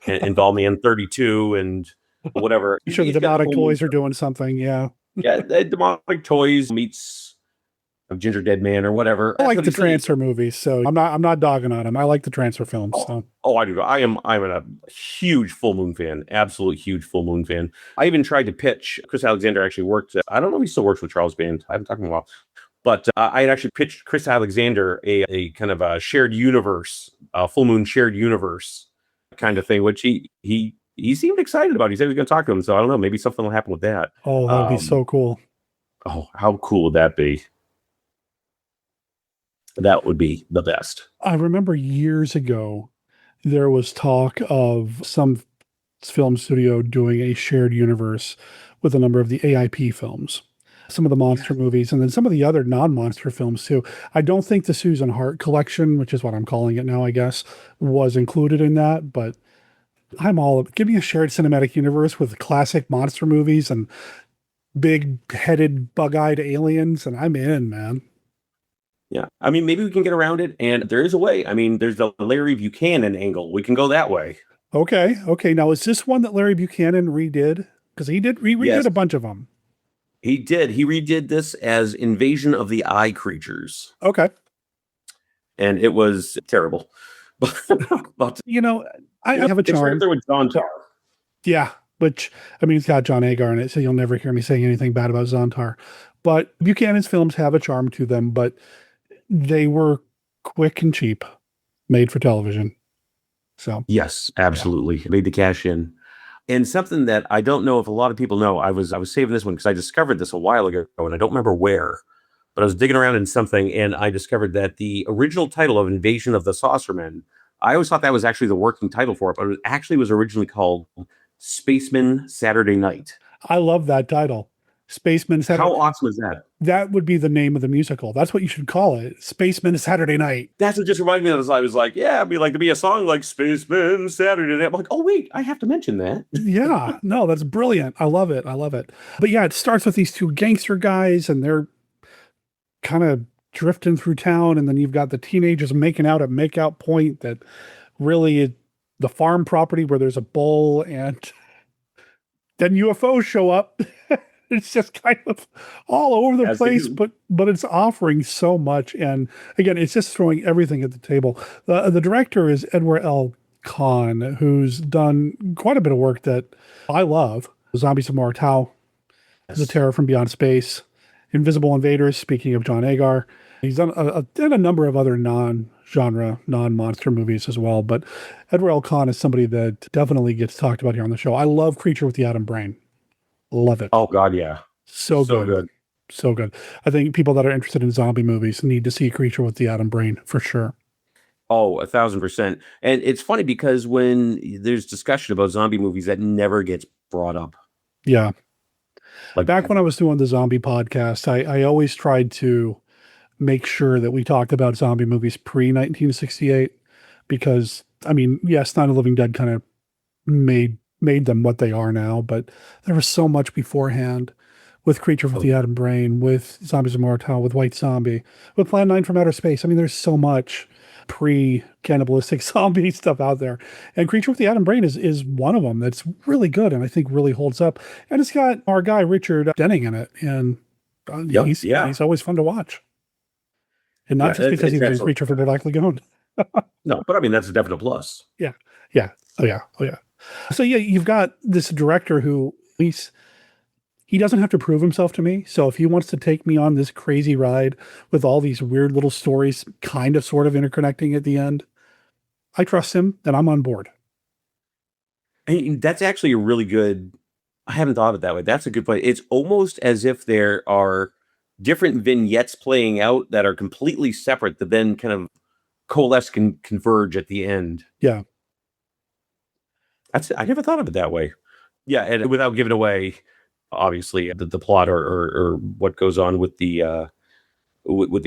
and Dollman 32 and whatever. You sure the Demonic Toys are doing something? Yeah. Yeah, Demonic Toys meets Ginger Dead Man or whatever. I like the transfer movies, so I'm not dogging on him. I like the transfer films. I do. I'm a huge Full Moon fan. Absolute huge Full Moon fan. I even tried to pitch. Chris Alexander actually worked. I don't know if he still works with Charles Band. I haven't talked to him in a while. But I had actually pitched Chris Alexander a kind of a shared universe, Full Moon shared universe kind of thing, which he he seemed excited about it. He said he was going to talk to him. So I don't know. Maybe something will happen with that. Oh, that would be so cool. Oh, how cool would that be? That would be the best. I remember years ago, there was talk of some film studio doing a shared universe with a number of the AIP films, some of the monster movies, and then some of the other non-monster films too. I don't think the Susan Hart collection, which is what I'm calling it now, I guess, was included in that, but I'm all give me a shared cinematic universe with classic monster movies and big-headed, bug-eyed aliens, and I'm in, man. Yeah. I mean, maybe we can get around it, and there is a way. I mean, there's the Larry Buchanan angle. We can go that way. Okay. Now, is this one that Larry Buchanan redid? Because he redid a bunch of them. He did. He redid this as Invasion of the Eye Creatures. Okay. And it was terrible. But I have a charm. There with Zontar. Yeah, which, I mean, it's got John Agar in it, so you'll never hear me saying anything bad about Zontar. But Buchanan's films have a charm to them, but they were quick and cheap, made for television. So yes, absolutely. Made the cash in. And something that I don't know if a lot of people know, I was saving this one because I discovered this a while ago, and I don't remember where, but I was digging around in something, and I discovered that the original title of Invasion of the Saucermen, I always thought that was actually the working title for it, but it actually was originally called Spaceman Saturday Night. I love that title. Spaceman Saturday. How awesome is that? That would be the name of the musical. That's what you should call it. Spaceman Saturday Night. That's what just reminded me of this. I was like, yeah, it'd be like to be a song like Spaceman Saturday Night. I'm like, oh, wait, I have to mention that. Yeah, no, that's brilliant. I love it. But yeah, it starts with these two gangster guys, and they're kind of drifting through town, and then you've got the teenagers making out at Makeout Point that really the farm property where there's a bull, and then UFOs show up. It's just kind of all over the place, but it's offering so much. And again, it's just throwing everything at the table. The director is Edward L. Kahn, who's done quite a bit of work that I love. Zombies of Mortal, The Terror from Beyond Space, Invisible Invaders, speaking of John Agar. He's done a number of other non-genre, non-monster movies as well. But Edward L. Kahn is somebody that definitely gets talked about here on the show. I love Creature with the Atom Brain. Love it. Oh, God, yeah. So good. So good. I think people that are interested in zombie movies need to see Creature with the Atom Brain for sure. Oh, 1,000%. And it's funny because when there's discussion about zombie movies, that never gets brought up. Yeah. Like back when I was doing the zombie podcast, I always tried to make sure that we talked about zombie movies pre-1968 because, I mean, yes, Night of the Living Dead kind of made them what they are now, but there was so much beforehand with Creature with the Atom Brain, with Zombies of Mortal, with White Zombie, with Plan 9 from Outer Space. I mean, there's so much pre-cannibalistic zombie stuff out there. And Creature with the Atom Brain is one of them that's really good and I think really holds up. And it's got our guy Richard Denning in it. And he's always fun to watch. And not just because he's Creature from the Black Lagoon. No, but I mean, that's a definite plus. Yeah. Oh, yeah. So yeah, you've got this director who he doesn't have to prove himself to me. So if he wants to take me on this crazy ride with all these weird little stories, kind of sort of interconnecting at the end, I trust him and I'm on board. And that's actually a really good, I haven't thought of it that way. That's a good point. It's almost as if there are different vignettes playing out that are completely separate that then kind of coalesce and converge at the end. Yeah. I never thought of it that way. Yeah, and without giving away, obviously, the plot or what goes on with the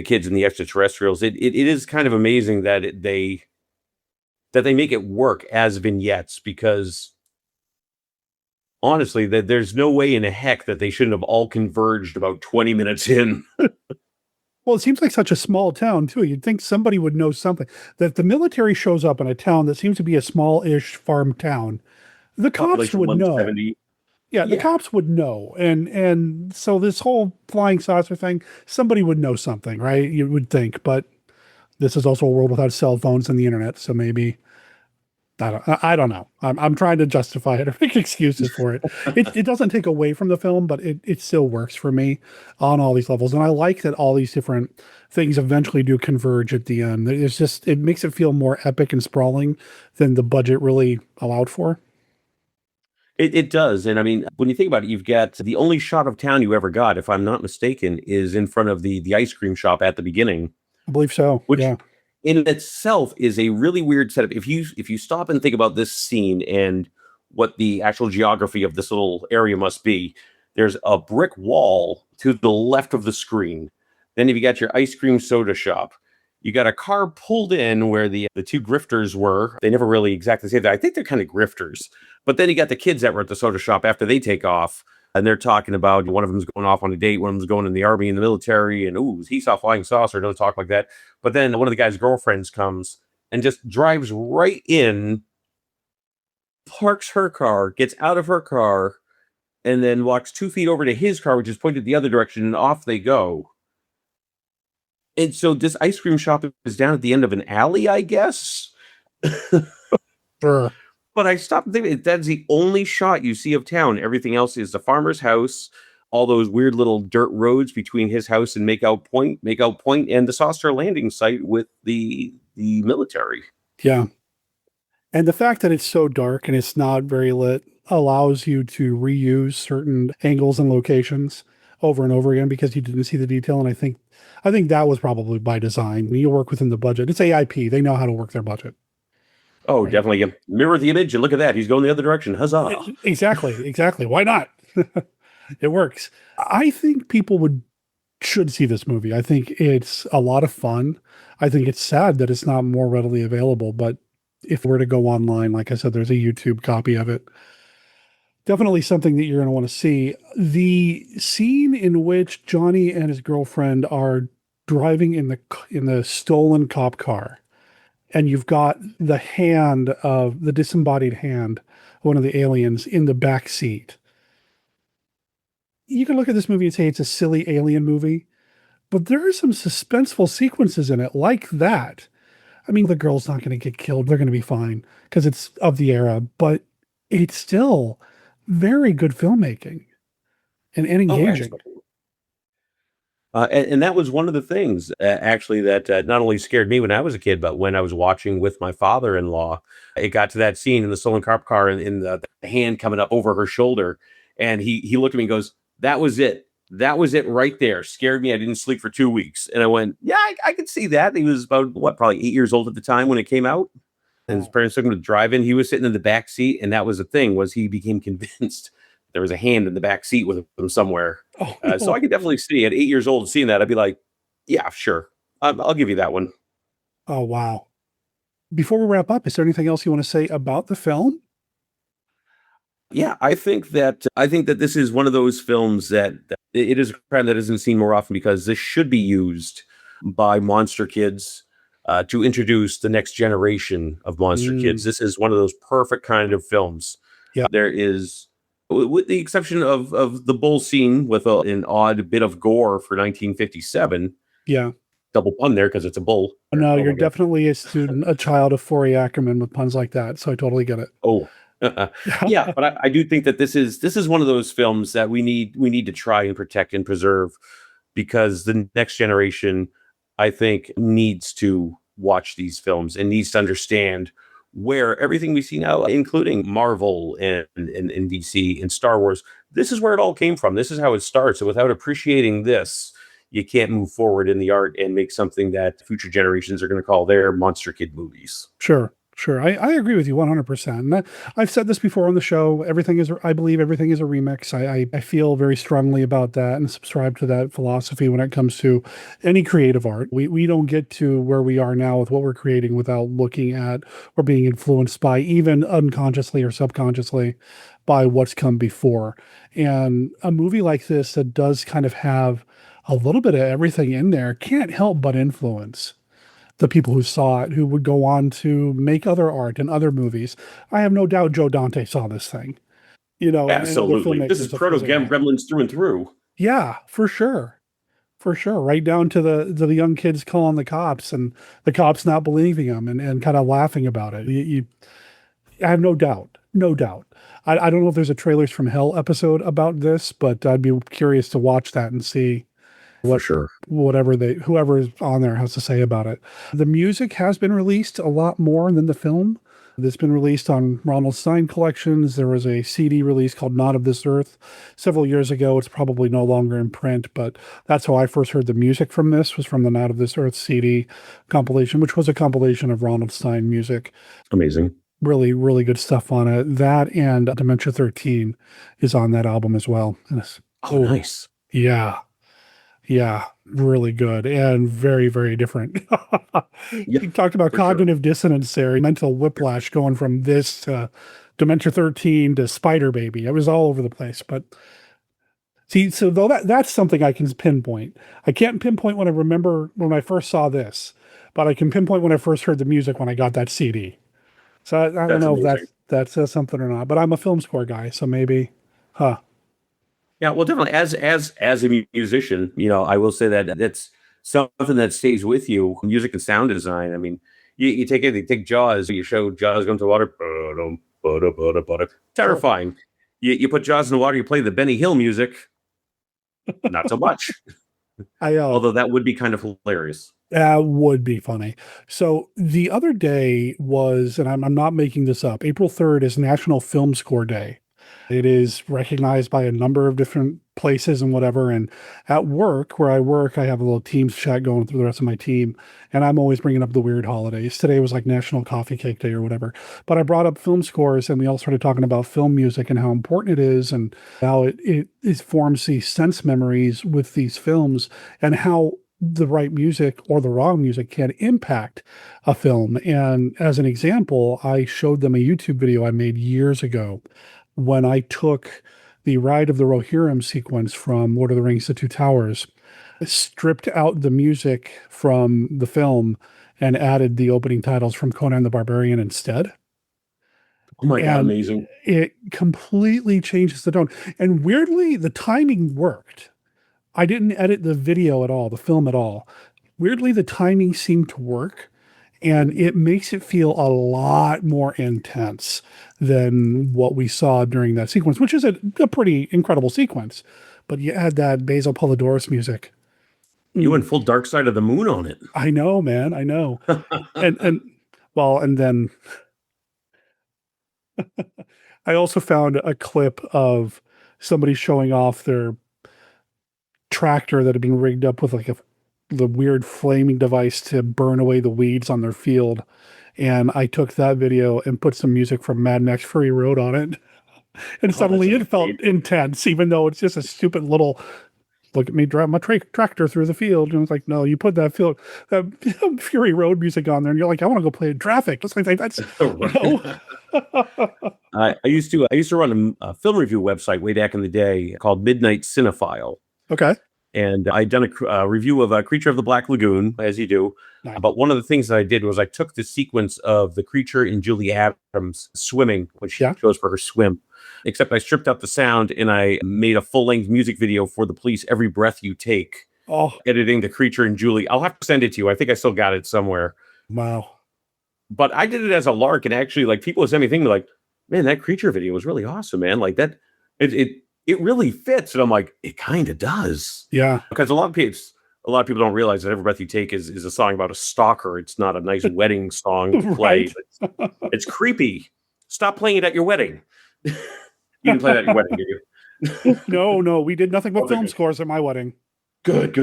kids and the extraterrestrials, it is kind of amazing that they make it work as vignettes because honestly, there's no way in a heck that they shouldn't have all converged about 20 minutes in. Well, it seems like such a small town, too. You'd think somebody would know something. That the military shows up in a town that seems to be a small-ish farm town. The cops would know. Yeah, the cops would know. And so this whole flying saucer thing, somebody would know something, right? You would think. But this is also a world without cell phones and the internet, so maybe... I don't know. I'm trying to justify it or make excuses for it. It doesn't take away from the film, but it still works for me on all these levels. And I like that all these different things eventually do converge at the end. It makes it feel more epic and sprawling than the budget really allowed for. It does. And I mean, when you think about it, you've got the only shot of town you ever got, if I'm not mistaken, is in front of the ice cream shop at the beginning, I believe so. which Yeah. in itself is a really weird setup. If you stop and think about this scene and what the actual geography of this little area must be, there's a brick wall to the left of the screen. Then you got your ice cream soda shop. You got a car pulled in where the two grifters were. They never really exactly say that. I think they're kind of grifters. But then you got the kids that were at the soda shop after they take off. And they're talking about one of them's going off on a date, one of them's going in the army and the military, and ooh, he saw flying saucer. Don't talk like that. But then one of the guy's girlfriends comes and just drives right in, parks her car, gets out of her car, and then walks 2 feet over to his car, which is pointed the other direction, and off they go. And so this ice cream shop is down at the end of an alley, I guess. Sure. But I stopped and think that's the only shot you see of town. Everything else is the farmer's house, all those weird little dirt roads between his house and Makeout Point, and the saucer landing site with the military. Yeah. And the fact that it's so dark and it's not very lit allows you to reuse certain angles and locations over and over again because you didn't see the detail. And I think that was probably by design. You work within the budget. It's AIP. They know how to work their budget. Oh, right. Definitely. You mirror the image and look at that. He's going the other direction. Huzzah. Exactly. Why not? It works. I think people should see this movie. I think it's a lot of fun. I think it's sad that it's not more readily available, but if we're to go online, like I said, there's a YouTube copy of it. Definitely something that you're going to want to see. The scene in which Johnny and his girlfriend are driving in the stolen cop car, and you've got the disembodied hand, one of the aliens, in the back seat. You can look at this movie and say it's a silly alien movie, but there are some suspenseful sequences in it like that. I mean, the girl's not going to get killed. They're going to be fine because it's of the era, but it's still very good filmmaking and engaging. And that was one of the things, actually, that not only scared me when I was a kid, but when I was watching with my father-in-law, it got to that scene in the stolen cop car and in the hand coming up over her shoulder. And he looked at me and goes, "That was it. That was it right there. Scared me. I didn't sleep for 2 weeks." And I went, yeah, I could see that. He was about, probably 8 years old at the time when it came out. And his parents took him to drive in. He was sitting in the back seat. And that was the thing, was he became convinced there was a hand in the back seat with him somewhere. So I could definitely see at 8 years old seeing that. I'd be like, yeah, sure. I'll give you that one. Oh, wow. Before we wrap up, is there anything else you want to say about the film? Yeah, I think that this is one of those films that it is a crime that isn't seen more often, because this should be used by monster kids to introduce the next generation of monster kids. This is one of those perfect kind of films. Yeah, there is, with the exception of the bull scene with an odd bit of gore for 1957. Yeah, double pun there because it's a bull. No, you're definitely a child of Forey Ackerman with puns like that, so I totally get it. Oh. Yeah, but I do think that this is one of those films that we need to try and protect and preserve, because the next generation, I think, needs to watch these films and needs to understand where everything we see now, including Marvel and DC and Star Wars, this is where it all came from. This is how it starts. So without appreciating this, you can't move forward in the art and make something that future generations are going to call their monster kid movies. Sure. I agree with you 100%. And I've said this before on the show. I believe everything is a remix. I feel very strongly about that and subscribe to that philosophy when it comes to any creative art. We don't get to where we are now with what we're creating without looking at or being influenced by, even unconsciously or subconsciously, by what's come before. And a movie like this that does kind of have a little bit of everything in there can't help but influence the people who saw it, who would go on to make other art and other movies. I have no doubt Joe Dante saw this thing. Absolutely. This is proto Gremlins through and through. Yeah, for sure. Right down to the young kids calling the cops and the cops not believing them and kind of laughing about it. I have no doubt. I don't know if there's a Trailers from Hell episode about this, but I'd be curious to watch that and see whoever is on there has to say about it. The music has been released a lot more than the film. That's been released on Ronald Stein collections. There was a CD release called Not of This Earth several years ago. It's probably no longer in print, but that's how I first heard the music from this, was from the Not of This Earth CD compilation, which was a compilation of Ronald Stein music. Amazing. Really, really good stuff on it. That and Dementia 13 is on that album as well. Nice. Yeah. Yeah, really good and very, very different. Yeah, You talked about cognitive dissonance there, mental whiplash going from this to Dementia 13 to Spider Baby. It was all over the place. But see, so though that's something I can pinpoint. I can't pinpoint when I remember when I first saw this, but I can pinpoint when I first heard the music when I got that CD. So I don't know if that says something or not, but I'm a film score guy, so maybe, Yeah, well, definitely. As a musician, I will say that that's something that stays with you. Music and sound design. I mean, you take Jaws. You show Jaws going to water. Terrifying. You put Jaws in the water. You play the Benny Hill music. Not so much. Although that would be kind of hilarious. That would be funny. So the other day was, and I'm not making this up, April 3rd is National Film Score Day. It is recognized by a number of different places and whatever. And at work, where I work, I have a little Teams chat going through the rest of my team. And I'm always bringing up the weird holidays. Today was like National Coffee Cake Day or whatever. But I brought up film scores and we all started talking about film music and how important it is and how it forms these sense memories with these films and how the right music or the wrong music can impact a film. And as an example, I showed them a YouTube video I made years ago when I took the Ride of the Rohirrim sequence from Lord of the Rings: The Two Towers, stripped out the music from the film, and added the opening titles from Conan the Barbarian instead. Oh my God, amazing. It completely changes the tone. And weirdly, the timing worked. I didn't edit the video at all, the film at all. Weirdly, the timing seemed to work. And it makes it feel a lot more intense than what we saw during that sequence, which is a pretty incredible sequence. But you add that Basil Polidorus music. You went full Dark Side of the Moon on it. I know, man. I know. and then I also found a clip of somebody showing off their tractor that had been rigged up with like the weird flaming device to burn away the weeds on their field. And I took that video and put some music from Mad Max Fury Road on it. And suddenly it felt intense, even though it's just a stupid little, look at me drive my tractor through the field. And it's like, no, you put that Fury Road music on there and you're like, I want to go play in traffic. It's like, that's, I used to run a film review website way back in the day called Midnight Cinephile. Okay. And I'd done a review of Creature of the Black Lagoon, as you do. Nice. But one of the things that I did was I took the sequence of the creature in Julie Adams swimming, which she chose for her swim, except I stripped out the sound and I made a full-length music video for The Police, Every Breath You Take, editing the creature in Julie. I'll have to send it to you. I think I still got it somewhere. Wow. But I did it as a lark, and actually, like, people would send me things like, man, that creature video was really awesome, man. Like, that, it really fits. And I'm like, it kind of does. Yeah. Because a lot of people don't realize that Every Breath You Take is a song about a stalker. It's not a nice wedding song to play. Right. It's creepy. Stop playing it at your wedding. You didn't play that at your wedding, did you? No. We did nothing but film scores at my wedding. Good.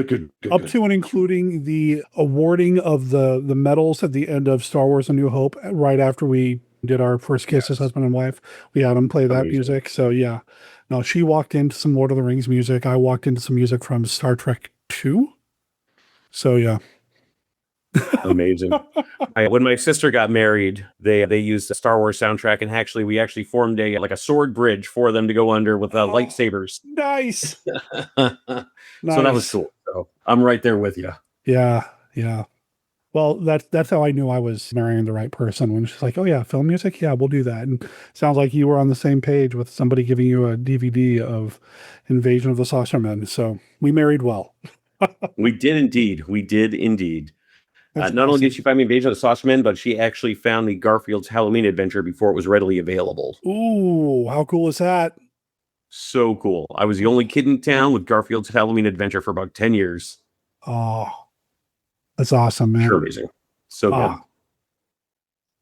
Up to and including the awarding of the medals at the end of Star Wars: A New Hope, right after we did our first kiss as husband and wife. We had them play that music. So yeah. No, she walked into some Lord of the Rings music. I walked into some music from Star Trek 2. So yeah. Amazing. When my sister got married, they used the Star Wars soundtrack, and we actually formed a sword bridge for them to go under with lightsabers. Nice. So that was cool. So I'm right there with you. Yeah. Well, that's how I knew I was marrying the right person, when she's like, oh yeah, film music? Yeah, we'll do that. And sounds like you were on the same page with somebody giving you a DVD of Invasion of the Saucermen. So we married well. We did indeed. Not only did she find me Invasion of the Saucermen, but she actually found me Garfield's Halloween Adventure before it was readily available. Ooh, how cool is that? So cool. I was the only kid in town with Garfield's Halloween Adventure for about 10 years. Oh, that's awesome, man. Sure, amazing. So good.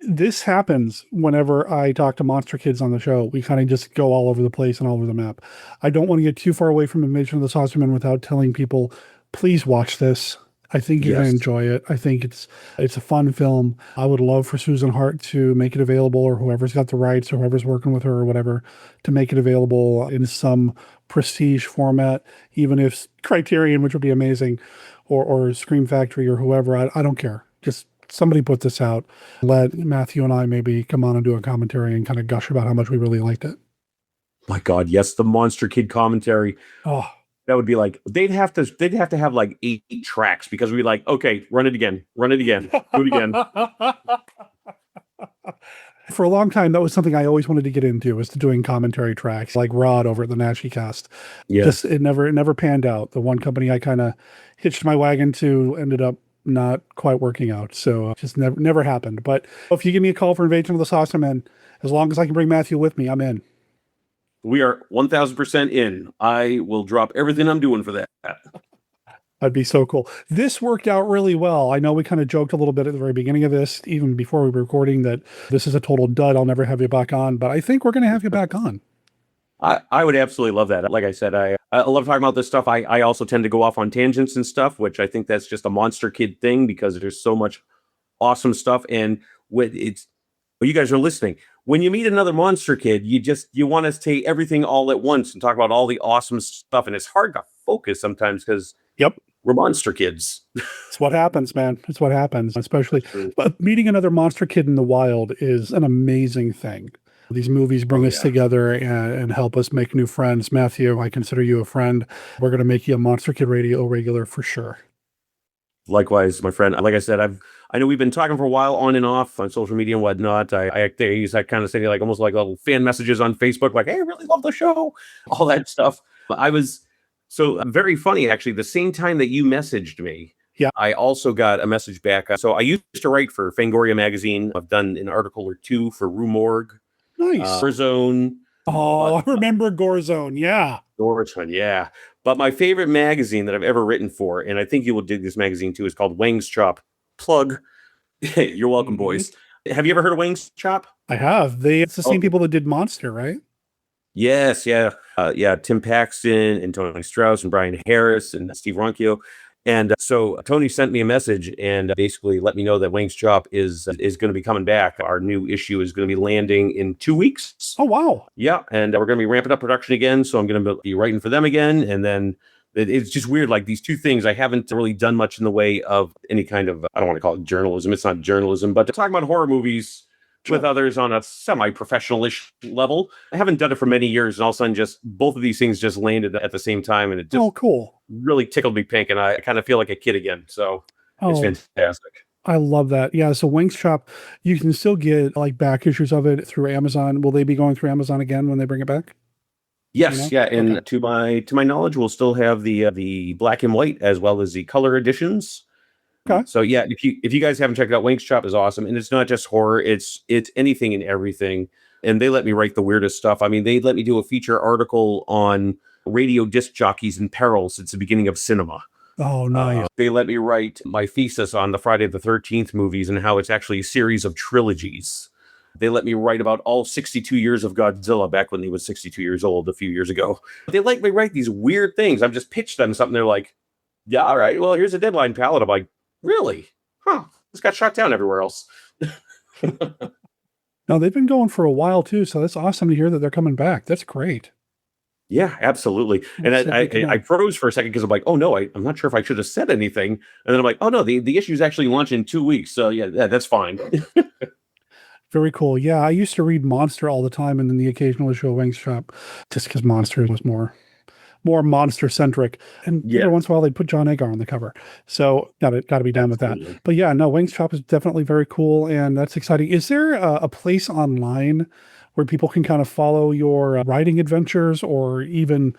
This happens whenever I talk to monster kids on the show. We kind of just go all over the place and all over the map. I don't want to get too far away from Invasion of the Saucermen without telling people, please watch this. I think you're going to Yes. enjoy it. I think it's a fun film. I would love for Susan Hart to make it available, or whoever's got the rights, or whoever's working with her or whatever, to make it available in some prestige format, even if Criterion, which would be amazing, or Scream Factory or whoever. I don't care. Just somebody put this out. Let Matthew and I maybe come on and do a commentary and kind of gush about how much we really liked it. My God, yes, the Monster Kid commentary. Oh, That would be like they'd have to have like 8 tracks because we'd be like, okay, run it again, do it again. For a long time, that was something I always wanted to get into, was to doing commentary tracks like Rod over at the Nashi Cast. Yeah. Just it never panned out. The one company I kind of hitched my wagon to ended up not quite working out. So just never happened. But if you give me a call for Invasion of the Saucermen, as long as I can bring Matthew with me, I'm in. We are 1,000% in. I will drop everything I'm doing for that. That'd be so cool. This worked out really well. I know we kind of joked a little bit at the very beginning of this, even before we were recording, that this is a total dud. I'll never have you back on, but I think we're going to have you back on. I would absolutely love that. Like I said, I love talking about this stuff. I also tend to go off on tangents and stuff, which I think that's just a Monster Kid thing because there's so much awesome stuff. And when you guys are listening, when you meet another Monster Kid, you want to say everything all at once and talk about all the awesome stuff. And it's hard to focus sometimes because we're monster kids. It's what happens, man. It's what happens, especially. But meeting another monster kid in the wild is an amazing thing. These movies bring us together and help us make new friends. Matthew, I consider you a friend. We're going to make you a Monster Kid Radio regular for sure. Likewise, my friend. Like I said, I know we've been talking for a while on and off on social media and whatnot. I use that kind of thing, like almost like little fan messages on Facebook, like, hey, I really love the show, all that stuff. So very funny, actually. The same time that you messaged me, I also got a message back. So I used to write for Fangoria magazine. I've done an article or 2 for Rue Morgue. Nice. Warzone. Oh, I remember Gorzone. Yeah. Gorzone, yeah. But my favorite magazine that I've ever written for, and I think you will dig this magazine too, is called Wang's Chop. Plug. You're welcome, boys. Have you ever heard of Wang's Chop? I have. It's the same people that did Monster, right? Yes, yeah. Tim Paxton and Tony Strauss and Brian Harris and Steve Ronchio. And so Tony sent me a message and basically let me know that Wang's Chop is going to be coming back. Our new issue is going to be landing in 2 weeks. Oh, wow. Yeah, and we're going to be ramping up production again, so I'm going to be writing for them again. And then it's just weird, like these 2 things, I haven't really done much in the way of any kind of, I don't want to call it journalism. It's not journalism, but talking about horror movies with others on a semi-professional-ish level. I haven't done it for many years, and all of a sudden just both of these things just landed at the same time, and it just cool. Really tickled me pink, and I kind of feel like a kid again, so it's fantastic. I love that. Yeah, so Wang's Chop, you can still get like back issues of it through Amazon. Will they be going through Amazon again when they bring it back? Yes, and to my knowledge, we'll still have the black and white as well as the color editions. Okay. So yeah, if you guys haven't checked it out, Wang's Chop is awesome, and it's not just horror; it's anything and everything. And they let me write the weirdest stuff. I mean, they let me do a feature article on radio disc jockeys in peril since the beginning of cinema. Oh, nice. They let me write my thesis on the Friday the 13th movies and how it's actually a series of trilogies. They let me write about all 62 years of Godzilla back when he was 62 years old a few years ago. They let me write these weird things. I've just pitched them something. They're like, yeah, all right, well, here's a deadline palette. I'm like, really? Huh. This got shot down everywhere else. No, they've been going for a while too, so that's awesome to hear that they're coming back. That's great. Yeah, absolutely. And I froze for a second because I'm like, oh no, I'm not sure if I should have said anything. And then I'm like, oh no, the issue's actually launching in 2 weeks. So yeah, that's fine. Very cool. Yeah, I used to read Monster all the time and then the occasional issue of Wang's Shop just because Monster was more monster centric. And every once in a while they'd put John Agar on the cover. So got to be down with that. But yeah, no, Wang's Shop is definitely very cool and that's exciting. Is there a place online where people can kind of follow your writing adventures or even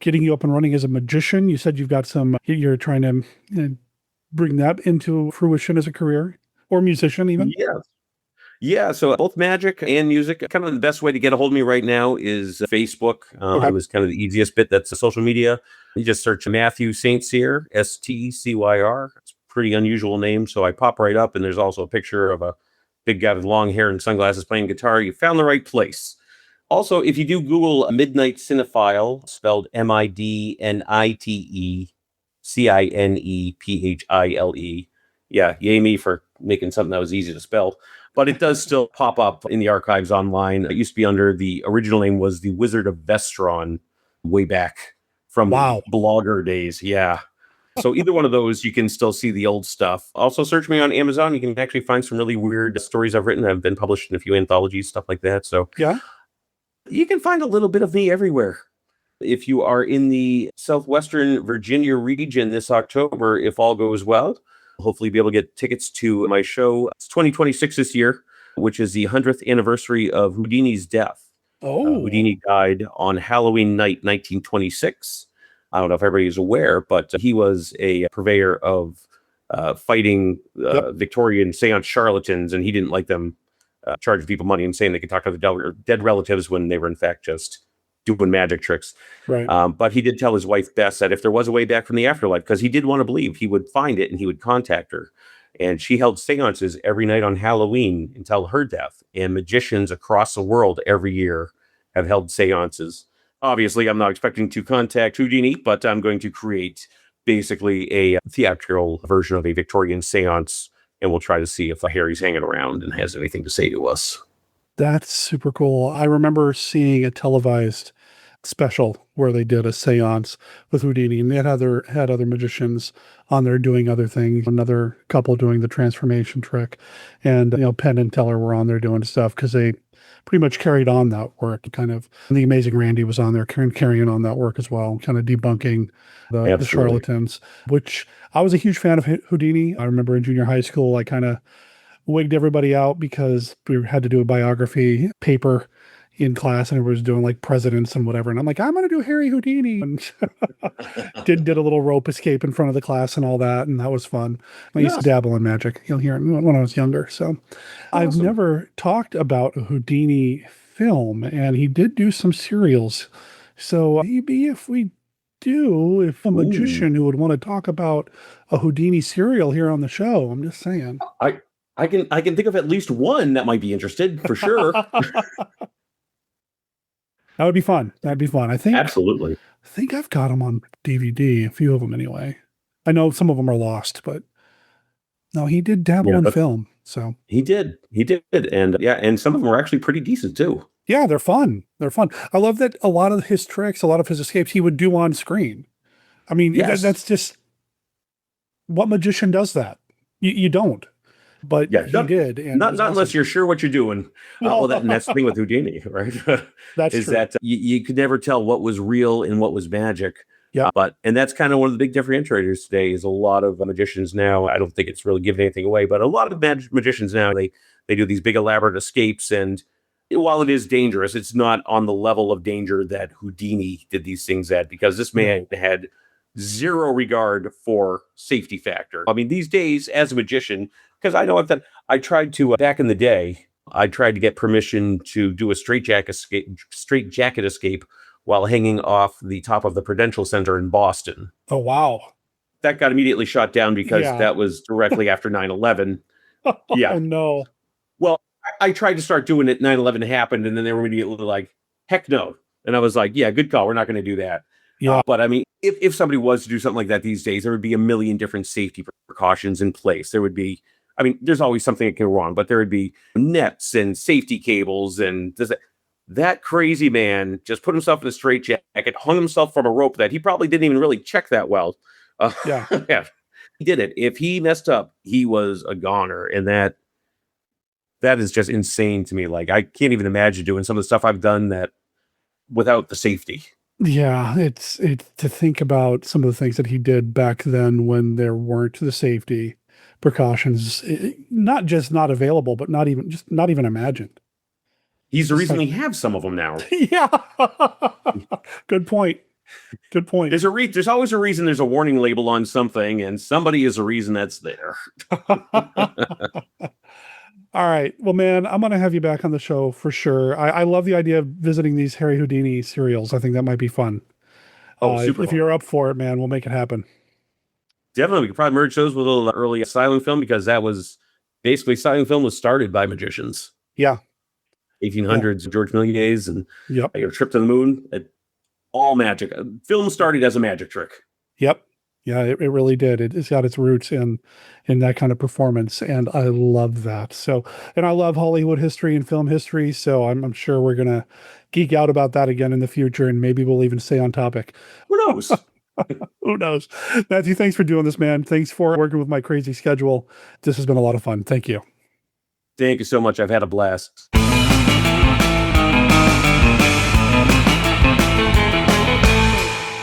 getting you up and running as a magician? You said you've got you're trying to bring that into fruition as a career or musician even? Yeah, so both magic and music. Kind of the best way to get a hold of me right now is Facebook. It was kind of the easiest bit. That's social media. You just search Matthew St. Cyr, STCYR. It's a pretty unusual name, so I pop right up, and there's also a picture of a big guy with long hair and sunglasses playing guitar, you found the right place. Also, if you do Google Midnight Cinephile, spelled MIDNITECINEPHILE, yeah, yay me for making something that was easy to spell. But it does still pop up in the archives online. It used to be under the original name was The Wizard of Vestron way back from blogger days. Yeah. So either one of those, you can still see the old stuff. Also, search me on Amazon. You can actually find some really weird stories I've written. I've been published in a few anthologies, stuff like that. So Yeah. you can find a little bit of me everywhere. If you are in the southwestern Virginia region this October, if all goes well, hopefully be able to get tickets to my show. It's 2026 this year, which is the 100th anniversary of Houdini's death. Houdini died on Halloween night, 1926. I don't know if everybody is aware, but he was a purveyor of fighting Victorian seance charlatans, and he didn't like them charging people money and saying they could talk to their dead relatives when they were in fact just doing magic tricks. Right. But he did tell his wife Bess that if there was a way back from the afterlife, because he did want to believe, he would find it and he would contact her. And she held seances every night on Halloween until her death. And magicians across the world every year have held seances. Obviously, I'm not expecting to contact Houdini, but I'm going to create basically a theatrical version of a Victorian seance, and we'll try to see if Harry's hanging around and has anything to say to us. That's super cool. I remember seeing a televised special where they did a seance with Houdini, and they had other magicians on there doing other things. Another couple doing the transformation trick, and Penn and Teller were on there doing stuff because they pretty much carried on that work. Kind of, and the Amazing Randy was on there carrying on that work as well, kind of debunking the charlatans. Which I was a huge fan of Houdini. I remember in junior high school, I kind of wigged everybody out because we had to do a biography paper in class, and everybody was doing like presidents and whatever. And I'm like, I'm going to do Harry Houdini. And did a little rope escape in front of the class and all that. And that was fun. I used to dabble in magic, hear it when I was younger. So I've never talked about a Houdini film, and he did do some serials. So maybe if a magician who would want to talk about a Houdini serial here on the show, I'm just saying. I can think of at least one that might be interested for sure. That would be fun. That'd be fun. I think absolutely. I think I've got them on DVD, a few of them anyway. I know some of them are lost, but no, he did dabble in film. So he did, and some of them are actually pretty decent too. Yeah, they're fun. I love that a lot of his tricks, a lot of his escapes, he would do on screen. I mean, that's just what magician does that? You don't. But he did. And not unless you're sure what you're doing. And that's the thing with Houdini, right? That's is true. That you could never tell what was real and what was magic. Yeah. And that's kind of one of the big differentiators today is a lot of magicians now. I don't think it's really giving anything away, but a lot of magicians now, they do these big elaborate escapes. And while it is dangerous, it's not on the level of danger that Houdini did these things at, because this man had zero regard for safety factor. I mean, these days as a magician, because I know I tried to, back in the day, I tried to get permission to do a straitjacket escape while hanging off the top of the Prudential Center in Boston. Oh, wow. That got immediately shot down because that was directly after 9/11. Yeah. Oh, no. Well, I tried to start doing it. 9/11 happened, and then they were immediately like, heck no. And I was like, yeah, good call. We're not going to do that. Yeah. But I mean, if somebody was to do something like that these days, there would be a million different safety precautions in place. There would be, I mean, there's always something that can go wrong, but there would be nets and safety cables. And that crazy man just put himself in a straitjacket, hung himself from a rope that he probably didn't even really check that well. Yeah. He did it. If he messed up, he was a goner. And that is just insane to me. Like, I can't even imagine doing some of the stuff I've done that without the safety. Yeah, it's to think about some of the things that he did back then when there weren't the safety precautions, not just not available, but not even imagined. He's the reason we have some of them now. Yeah. Good point. There's always a reason there's a warning label on something, and somebody is a reason that's there. All right. Well, man, I'm going to have you back on the show for sure. I love the idea of visiting these Harry Houdini serials. I think that might be fun. Super if fun. You're up for it, man, we'll make it happen. Definitely. We could probably merge those with a little early silent film, because that was basically silent film was started by magicians. Yeah. 1800s, George Méliès, and Yep. A Trip to the Moon. All magic. Film started as a magic trick. Yep. Yeah, it really did. It's got its roots in that kind of performance, and I love that. So, and I love Hollywood history and film history, so I'm sure we're gonna geek out about that again in the future, and maybe we'll even stay on topic. Who knows? Who knows? Matthew, thanks for doing this, man. Thanks for working with my crazy schedule. This has been a lot of fun. Thank you. Thank you so much. I've had a blast.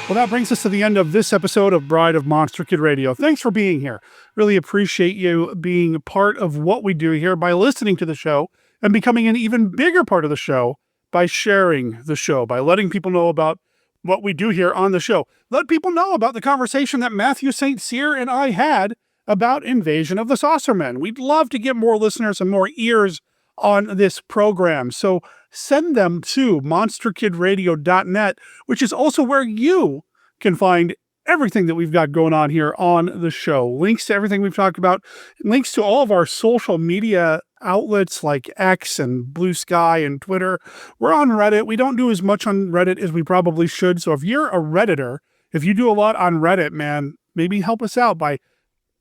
Well, that brings us to the end of this episode of Bride of Monster Kid Radio. Thanks for being here. Really appreciate you being part of what we do here by listening to the show and becoming an even bigger part of the show by sharing the show, by letting people know about what we do here on the show. Let people know about the conversation that Matthew St. Cyr and I had about Invasion of the Saucermen. We'd love to get more listeners and more ears on this program. So send them to monsterkidradio.net, which is also where you can find everything that we've got going on here on the show. Links to everything we've talked about, links to all of our social media outlets like X and Blue Sky and Twitter. We're on Reddit. We don't do as much on Reddit as we probably should. So if you're a Redditor, if you do a lot on Reddit, man, maybe help us out by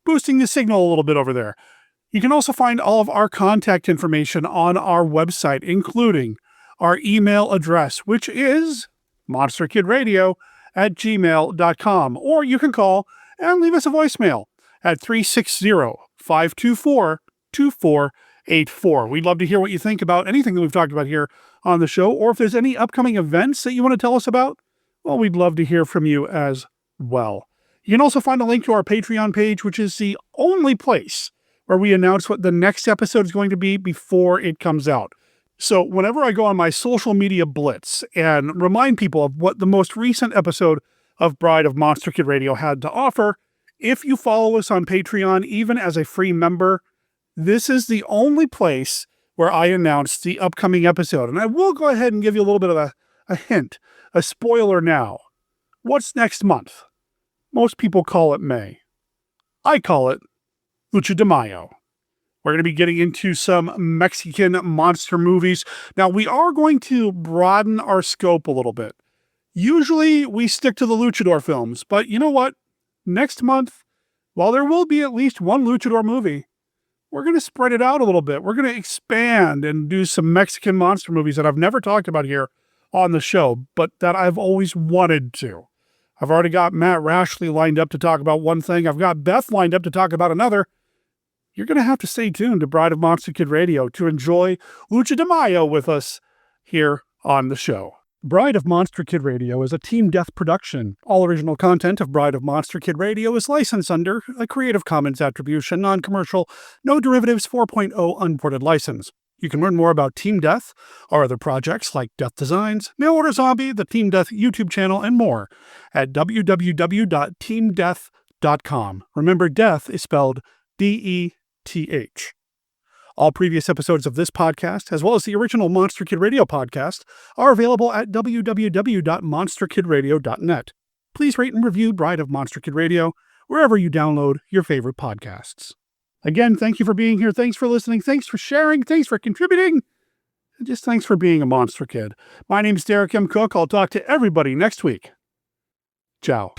boosting the signal a little bit over there. You can also find all of our contact information on our website, including our email address, which is monsterkidradio@gmail.com. Or you can call and leave us a voicemail at 360-524-2484. We'd love to hear what you think about anything that we've talked about here on the show, or if there's any upcoming events that you want to tell us about, well, we'd love to hear from you as well. You can also find a link to our Patreon page, which is the only place where we announce what the next episode is going to be before it comes out. So whenever I go on my social media blitz and remind people of what the most recent episode of Bride of Monster Kid Radio had to offer, if you follow us on Patreon, even as a free member, this is the only place where I announce the upcoming episode. And I will go ahead and give you a little bit of a hint, a spoiler now. What's next month? Most people call it May. I call it Lucha de Mayo. We're going to be getting into some Mexican monster movies. Now, we are going to broaden our scope a little bit. Usually, we stick to the luchador films, but you know what? Next month, while there will be at least one luchador movie, we're going to spread it out a little bit. We're going to expand and do some Mexican monster movies that I've never talked about here on the show, but that I've always wanted to. I've already got Matt Rashley lined up to talk about one thing. I've got Beth lined up to talk about another. You're going to have to stay tuned to Bride of Monster Kid Radio to enjoy Lucha de Mayo with us here on the show. Bride of Monster Kid Radio is a Team Death production. All original content of Bride of Monster Kid Radio is licensed under a Creative Commons Attribution, Non-Commercial, No Derivatives 4.0 Unported license. You can learn more about Team Death, our other projects like Death Designs, Mail Order Zombie, the Team Death YouTube channel, and more at www.teamdeath.com. Remember, death is spelled DETH. All previous episodes of this podcast, as well as the original Monster Kid Radio podcast, are available at www.monsterkidradio.net. Please rate and review Bride of Monster Kid Radio wherever you download your favorite podcasts. Again, thank you for being here. Thanks for listening. Thanks for sharing. Thanks for contributing. And just thanks for being a monster kid. My name's Derek M. Cook. I'll talk to everybody next week. Ciao.